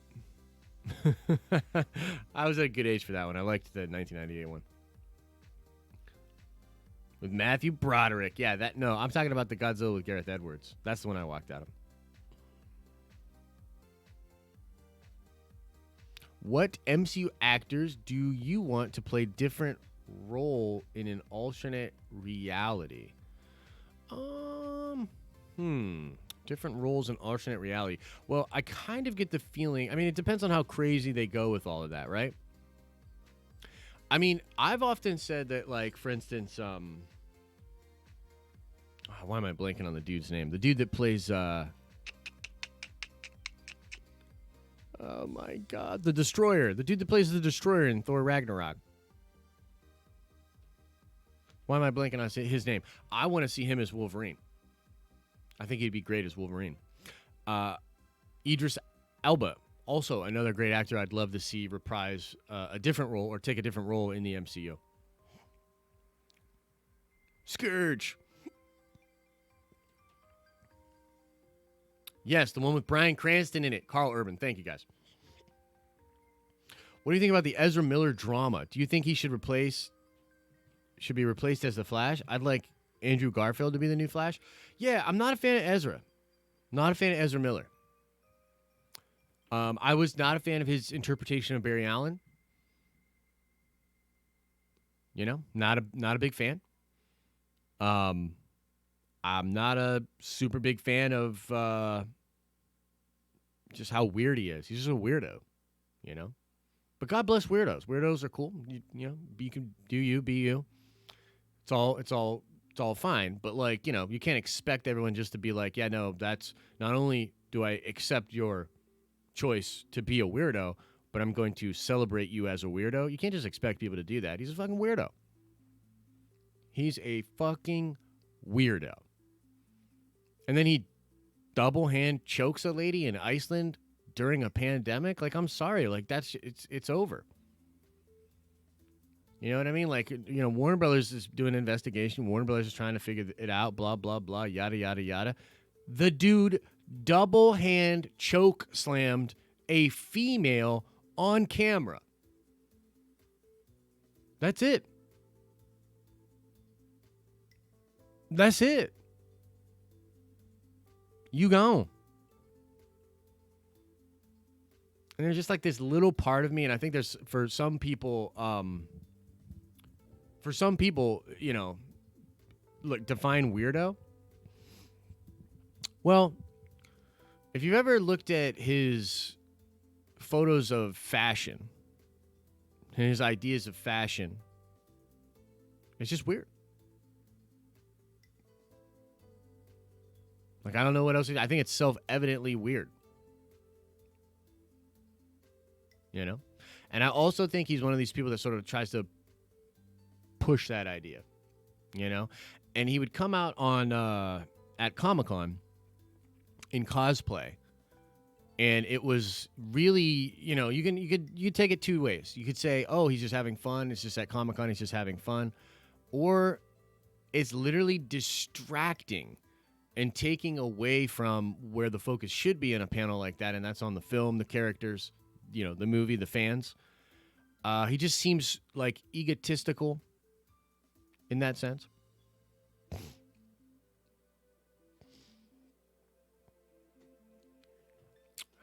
I was at a good age for that one. I liked the 1998 one. With Matthew Broderick. Yeah, I'm talking about the Godzilla with Gareth Edwards. That's the one I walked out of. What MCU actors do you want to play different role in an alternate reality? Different roles in alternate reality. Well, I kind of get the feeling, I mean, it depends on how crazy they go with all of that, right? I mean, I've often said that, like, for instance, why am I blanking on the dude's name? The dude that plays, oh my God, the Destroyer. The dude that plays the Destroyer in Thor Ragnarok. Why am I blanking on his name? I want to see him as Wolverine. I think he'd be great as Wolverine. Idris Elba, also another great actor I'd love to see reprise a different role or take a different role in the MCU. Scourge. Yes, the one with Bryan Cranston in it. Carl Urban. Thank you, guys. What do you think about the Ezra Miller drama? Do you think he should be replaced as the Flash? I'd like Andrew Garfield to be the new Flash. Yeah, I'm not a fan of Ezra. Not a fan of Ezra Miller. I was not a fan of his interpretation of Barry Allen. You know, not a big fan. I'm not a super big fan of just how weird he is. He's just a weirdo, you know. But God bless weirdos. Weirdos are cool. You know, you can do you, be you. It's all fine. But like, you know, you can't expect everyone just to be like, yeah, no, that's not only do I accept your choice to be a weirdo, but I'm going to celebrate you as a weirdo. You can't just expect people to do that. He's a fucking weirdo. He's a fucking weirdo. And then he double hand chokes a lady in Iceland during a pandemic. Like, I'm sorry. Like, it's over. You know what I mean? Like, you know, Warner Brothers is doing an investigation. Warner Brothers is trying to figure it out, blah, blah, blah, yada, yada, yada. The dude double hand choke slammed a female on camera. That's it. That's it. You gone. And there's just like this little part of me, and I think there's for some people, you know, look, define weirdo. Well, if you've ever looked at his photos of fashion and his ideas of fashion, it's just weird. Like, I don't know what else. I think it's self-evidently weird. You know? And I also think he's one of these people that sort of tries to push that idea. You know? And he would come out on at Comic-Con in cosplay. And it was really, you know, you could take it two ways. You could say, oh, he's just having fun. It's just at Comic-Con, he's just having fun. Or it's literally distracting and taking away from where the focus should be in a panel like that, and that's on the film, the characters, the movie, the fans. He just seems like egotistical in that sense.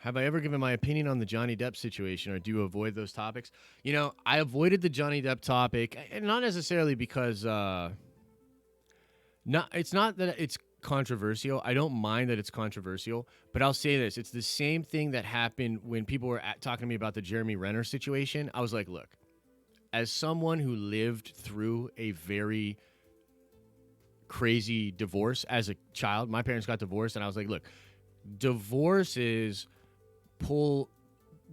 Have I ever given my opinion on the Johnny Depp situation, or do you avoid those topics? I avoided the Johnny Depp topic, and not necessarily because it's not that it's controversial. I don't mind that it's controversial, but I'll say this. It's the same thing that happened when people were talking to me about the Jeremy Renner situation. I was like, look, as someone who lived through a very crazy divorce as a child, my parents got divorced, and I was like, look, divorces pull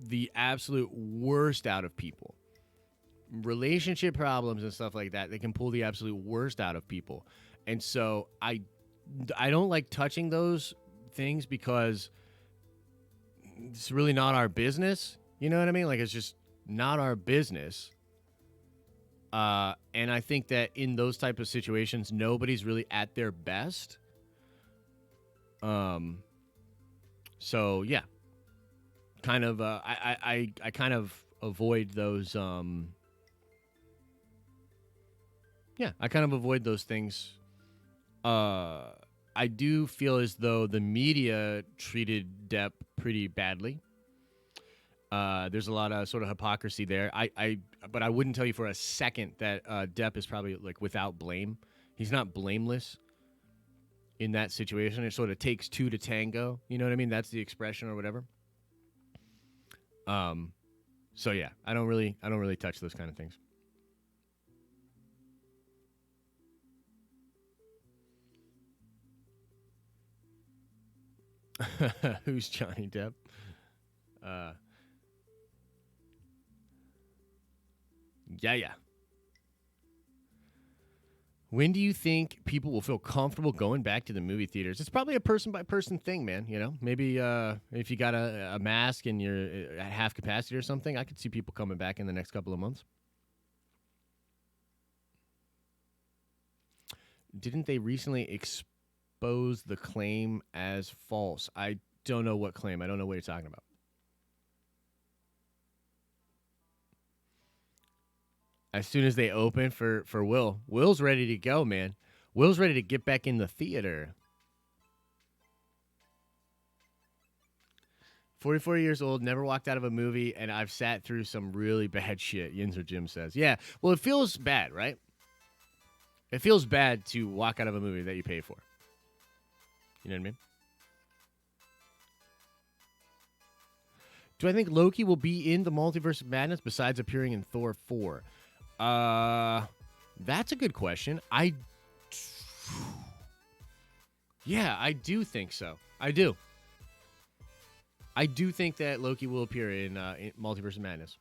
the absolute worst out of people. Relationship problems and stuff like that, they can pull the absolute worst out of people. And so I don't like touching those things because it's really not our business. You know what I mean? Like, it's just not our business. And I think that in those type of situations, nobody's really at their best. So yeah, kind of. I kind of avoid those. Yeah, I kind of avoid those things. I do feel as though the media treated Depp pretty badly. There's a lot of sort of hypocrisy there. But I wouldn't tell you for a second that Depp is probably like without blame. He's not blameless in that situation. It sort of takes two to tango. You know what I mean? That's the expression or whatever. So yeah, I don't really touch those kind of things. Who's Johnny Depp? Yeah. When do you think people will feel comfortable going back to the movie theaters? It's probably a person-by-person thing, man. Maybe if you got a mask and you're at half capacity or something, I could see people coming back in the next couple of months. Didn't they recently expose the claim as false? I don't know what claim. I don't know what you're talking about. As soon as they open for Will's ready to go, man. Will's ready to get back in the theater. 44 years old, never walked out of a movie, and I've sat through some really bad shit, Yinzer Jim says. Yeah, well, it feels bad, right? It feels bad to walk out of a movie that you pay for. You know what I mean? Do I think Loki will be in the Multiverse of Madness besides appearing in Thor 4? That's a good question. Yeah, I do think so. I do think that Loki will appear in Multiverse of Madness.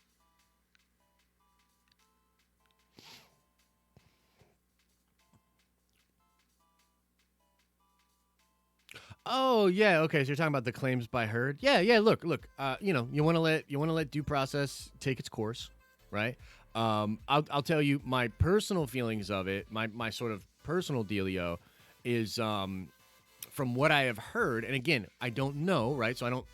Oh yeah, okay. So you're talking about the claims by Heard. Yeah. Look. You want to let due process take its course, right? I'll tell you my personal feelings of it. My sort of personal dealio is from what I have heard, and again, I don't know, right? So I don't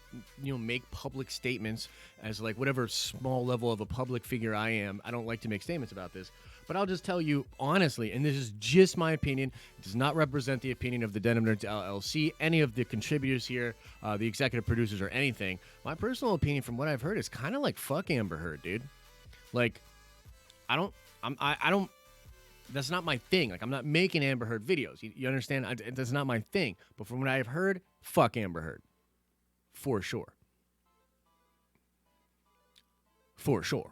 make public statements as like whatever small level of a public figure I am. I don't like to make statements about this. But I'll just tell you honestly, and this is just my opinion. It does not represent the opinion of the Denim Nerds LLC, any of the contributors here, the executive producers, or anything. My personal opinion from what I've heard is kind of like fuck Amber Heard, dude. Like, I don't. That's not my thing. Like, I'm not making Amber Heard videos. You understand? That's not my thing. But from what I've heard, fuck Amber Heard, for sure. For sure.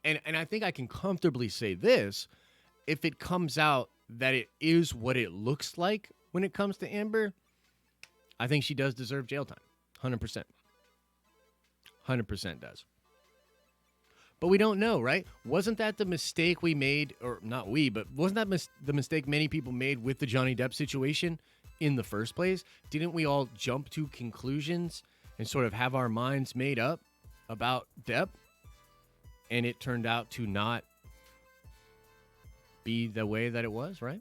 And I think I can comfortably say this, if it comes out that it is what it looks like when it comes to Amber, I think she does deserve jail time. 100%. 100% does. But we don't know, right? Wasn't that the mistake we made, or not we, but wasn't that the mistake many people made with the Johnny Depp situation in the first place? Didn't we all jump to conclusions and sort of have our minds made up about Depp? And it turned out to not be the way that it was, right?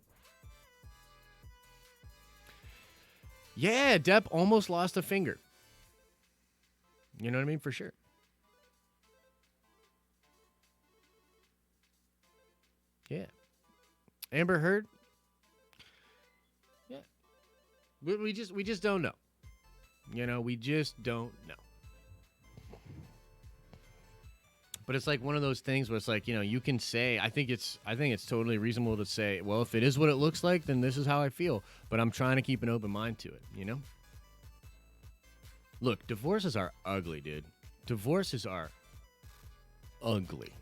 Yeah, Depp almost lost a finger. You know what I mean? For sure. Yeah. Amber Heard. Yeah. We just don't know. You know, we just don't know. But it's like one of those things where it's like, you know, you can say, I think it's totally reasonable to say, well, if it is what it looks like, then this is how I feel. But I'm trying to keep an open mind to it, you know? Look, divorces are ugly, dude. Divorces are ugly.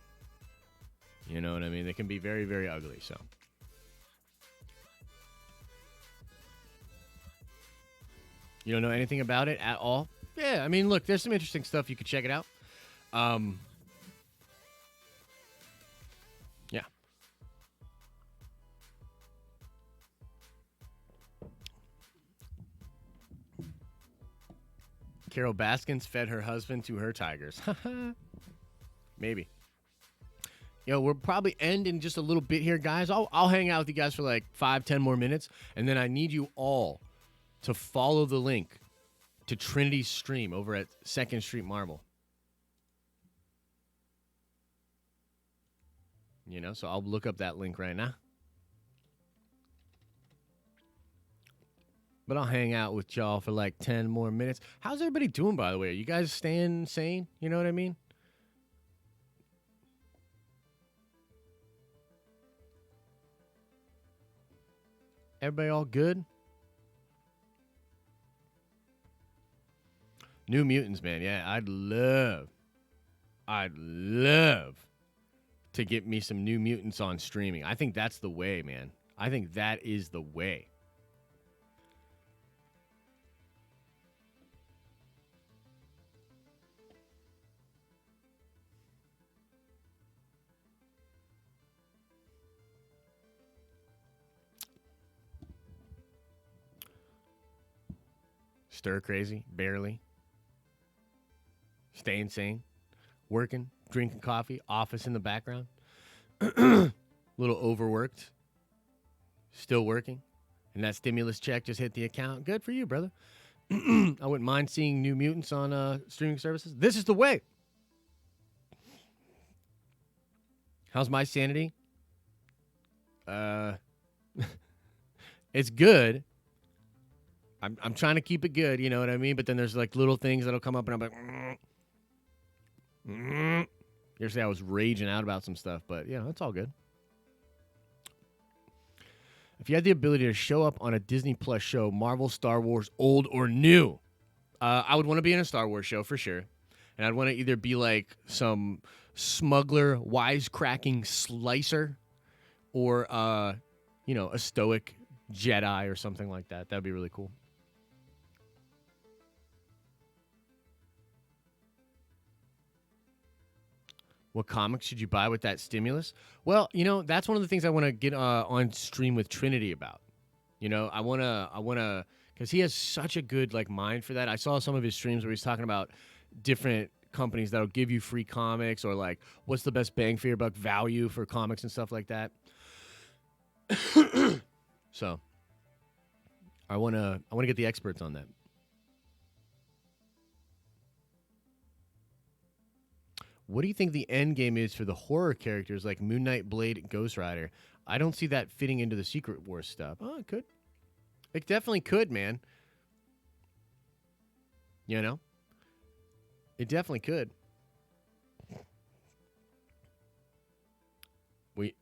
You know what I mean? They can be very, very ugly, so. You don't know anything about it at all? Yeah, I mean, look, there's some interesting stuff. You could check it out. Um, yeah. Carol Baskins fed her husband to her tigers. Maybe. Yo, we'll probably end in just a little bit here, guys. I'll hang out with you guys for like 5-10 more minutes, and then I need you all to follow the link to Trinity's stream over at 2nd Street Marvel. You know, so I'll look up that link right now. But I'll hang out with y'all for like 10 more minutes. How's everybody doing, by the way? Are you guys staying sane? You know what I mean? Everybody all good? New Mutants, man. Yeah, I'd love to get me some New Mutants on streaming. I think that's the way, man. I think that is the way. Stir crazy, barely. Staying sane, working, drinking coffee, office in the background. Little overworked, still working. And that stimulus check just hit the account. Good for you, brother. I wouldn't mind seeing New Mutants on streaming services. This is the way. How's my sanity? Uh, it's good. I'm trying to keep it good, you know what I mean? But then there's like little things that'll come up, and I'm like, Yesterday I was raging out about some stuff, but you know, it's all good. If you had the ability to show up on a Disney Plus show, Marvel, Star Wars, old or new, I would want to be in a Star Wars show for sure. And I'd want to either be like some smuggler, wisecracking slicer, or, you know, a stoic Jedi or something like that. That'd be really cool. What comics should you buy with that stimulus? Well, you know, that's one of the things I want to get on stream with Trinity about. You know, I want to, because he has such a good like mind for that. I saw some of his streams where he's talking about different companies that'll give you free comics, or like what's the best bang for your buck value for comics and stuff like that. So I want to get the experts on that. What do you think the end game is for the horror characters like Moon Knight, Blade, Ghost Rider? I don't see that fitting into the Secret Wars stuff. Oh, it could. It definitely could, man. You know? It definitely could. We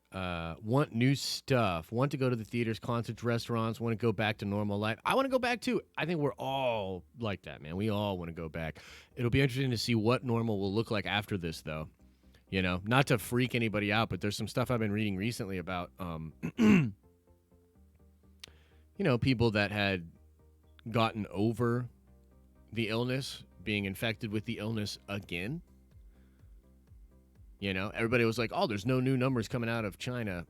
want new stuff. Want to go to the theaters, concerts, restaurants. Want to go back to normal life. I want to go back too. I think we're all like that, man. We all want to go back. It'll be interesting to see what normal will look like after this, though. You know, not to freak anybody out, but there's some stuff I've been reading recently about, you know, people that had gotten over the illness, being infected with the illness again. You know, everybody was like, oh, there's no new numbers coming out of China.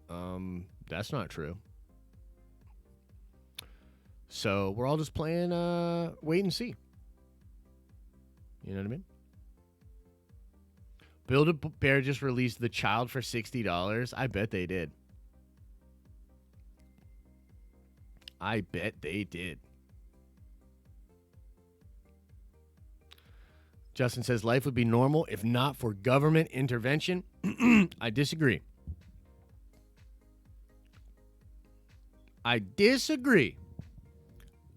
That's not true. So we're all just playing wait and see. You know what I mean? Build-A-Bear just released The Child for $60. I bet they did. I bet they did. Justin says life would be normal if not for government intervention. I disagree.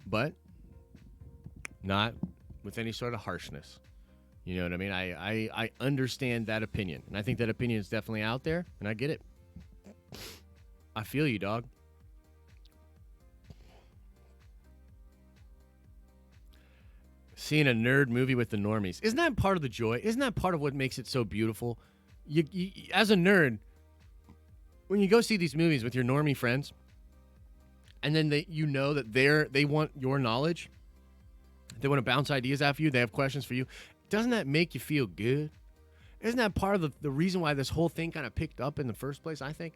But not with any sort of harshness. You know what I mean? I understand that opinion, and I think that opinion is definitely out there, and I get it. I feel you, dog. Seeing a nerd movie with the normies. Isn't that part of the joy? Isn't that part of what makes it so beautiful? You as a nerd, when you go see these movies with your normie friends, and then you know that they want your knowledge, they want to bounce ideas off you, they have questions for you, doesn't that make you feel good? Isn't that part of the reason why this whole thing kind of picked up in the first place, I think?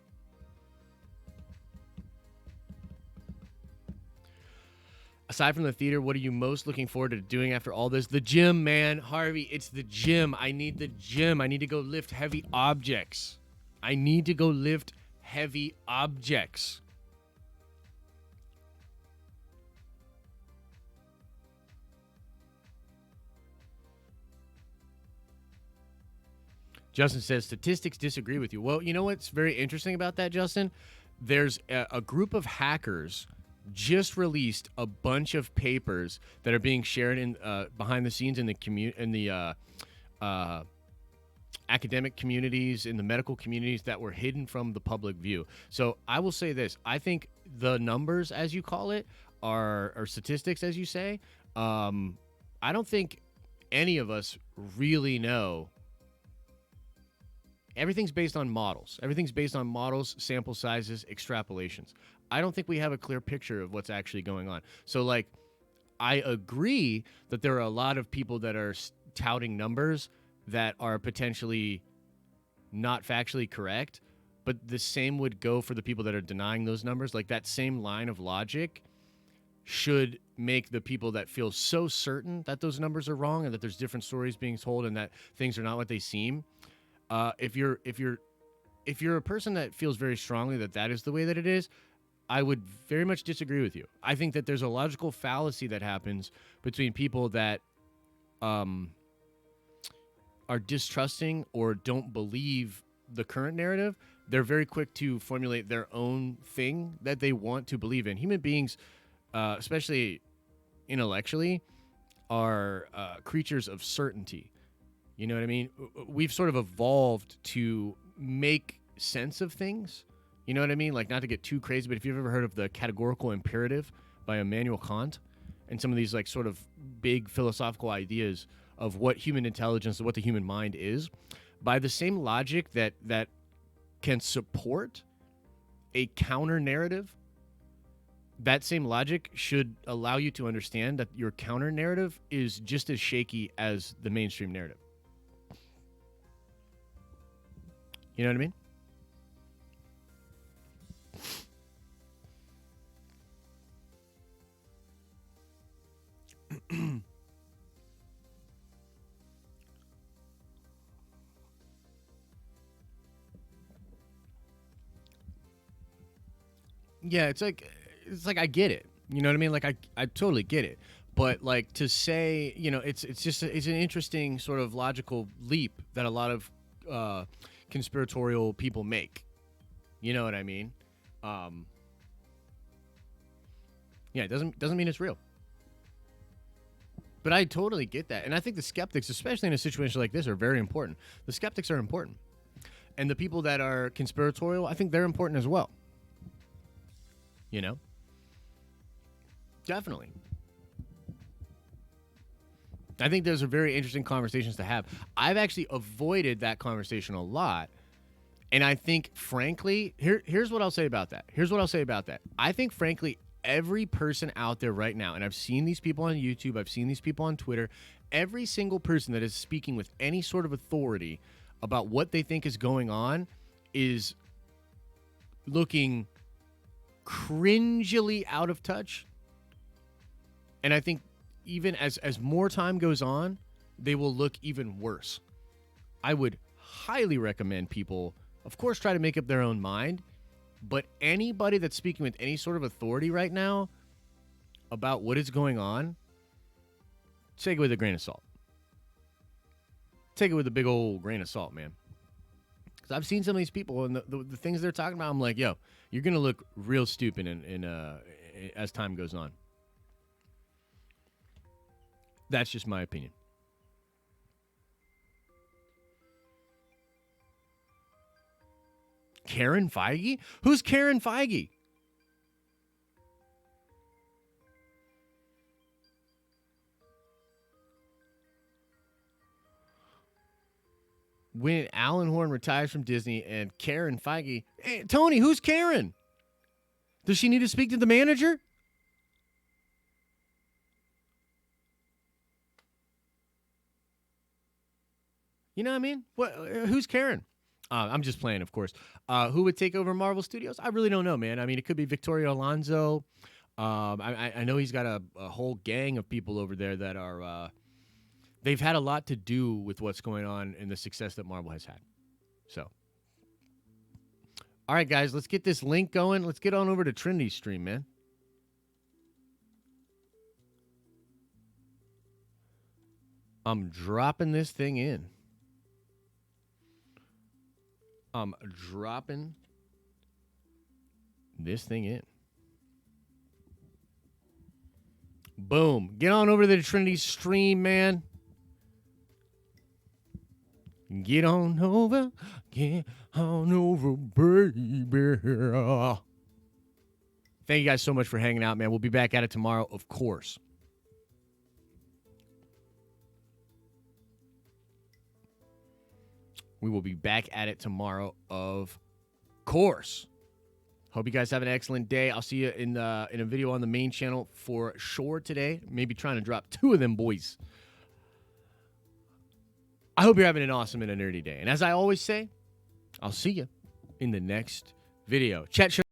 Aside from the theater, what are you most looking forward to doing after all this? The gym, man. Harvey, it's the gym. I need the gym. I need to go lift heavy objects. Justin says, statistics disagree with you. Well, you know what's very interesting about that, Justin? There's a group of hackers just released a bunch of papers that are being shared in behind the scenes in the academic communities, in the medical communities that were hidden from the public view. So I will say this: I think the numbers, as you call it, are statistics, as you say. I don't think any of us really know. Everything's based on models. Sample sizes, extrapolations. I don't think we have a clear picture of what's actually going on. So, like, I agree that there are a lot of people that are touting numbers that are potentially not factually correct, but the same would go for the people that are denying those numbers. Like, that same line of logic should make the people that feel so certain that those numbers are wrong and that there's different stories being told and that things are not what they seem. If you're a person that feels very strongly that is the way that it is, I would very much disagree with you. I think that there's a logical fallacy that happens between people that are distrusting or don't believe the current narrative. They're very quick to formulate their own thing that they want to believe in. Human beings, especially intellectually, are creatures of certainty. You know what I mean? We've sort of evolved to make sense of things. You know what I mean? Like, not to get too crazy, but if you've ever heard of the categorical imperative by Immanuel Kant and some of these, like, sort of big philosophical ideas of what human intelligence, what the human mind is, by the same logic that can support a counter narrative, that same logic should allow you to understand that your counter narrative is just as shaky as the mainstream narrative. You know what I mean? Yeah, it's like I get it. You know what I mean? Like I totally get it. But like to say, you know, it's an interesting sort of logical leap that a lot of conspiratorial people make. You know what I mean? Yeah, it doesn't mean it's real. But I totally get that. And I think the skeptics, especially in a situation like this, are very important. The skeptics are important. And the people that are conspiratorial, I think they're important as well. You know? Definitely. I think those are very interesting conversations to have. I've actually avoided that conversation a lot. And I think, frankly, here's what I'll say about that. I think, frankly, every person out there right now, and I've seen these people on YouTube, I've seen these people on Twitter, every single person that is speaking with any sort of authority about what they think is going on is looking cringily out of touch. And I think even as more time goes on, they will look even worse. I would highly recommend people, of course, try to make up their own mind. But anybody that's speaking with any sort of authority right now about what is going on, take it with a grain of salt. take it with a big old grain of salt, man. Because I've seen some of these people and the things they're talking about. I'm like, yo, you're gonna look real stupid as time goes on. That's just my opinion. Karen Feige? Who's Karen Feige? When Alan Horn retires from Disney and Karen Feige. Hey, Tony, who's Karen? Does she need to speak to the manager? You know what I mean? Who's Karen? I'm just playing, of course. Who would take over Marvel Studios? I really don't know, man. I mean, it could be Victoria Alonso. I know he's got a whole gang of people over there that are they've had a lot to do with what's going on and the success that Marvel has had. So, all right, guys, let's get this link going. Let's get on over to Trinity's stream, man. I'm dropping this thing in. I'm dropping this thing in. Boom. Get on over to the Trinity stream, man. Get on over. Get on over, baby. Thank you guys so much for hanging out, man. We'll be back at it tomorrow, of course. We will be back at it tomorrow, of course. Hope you guys have an excellent day. I'll see you in a video on the main channel for sure today. Maybe trying to drop 2 of them boys. I hope you're having an awesome and a nerdy day. And as I always say, I'll see you in the next video. Chat.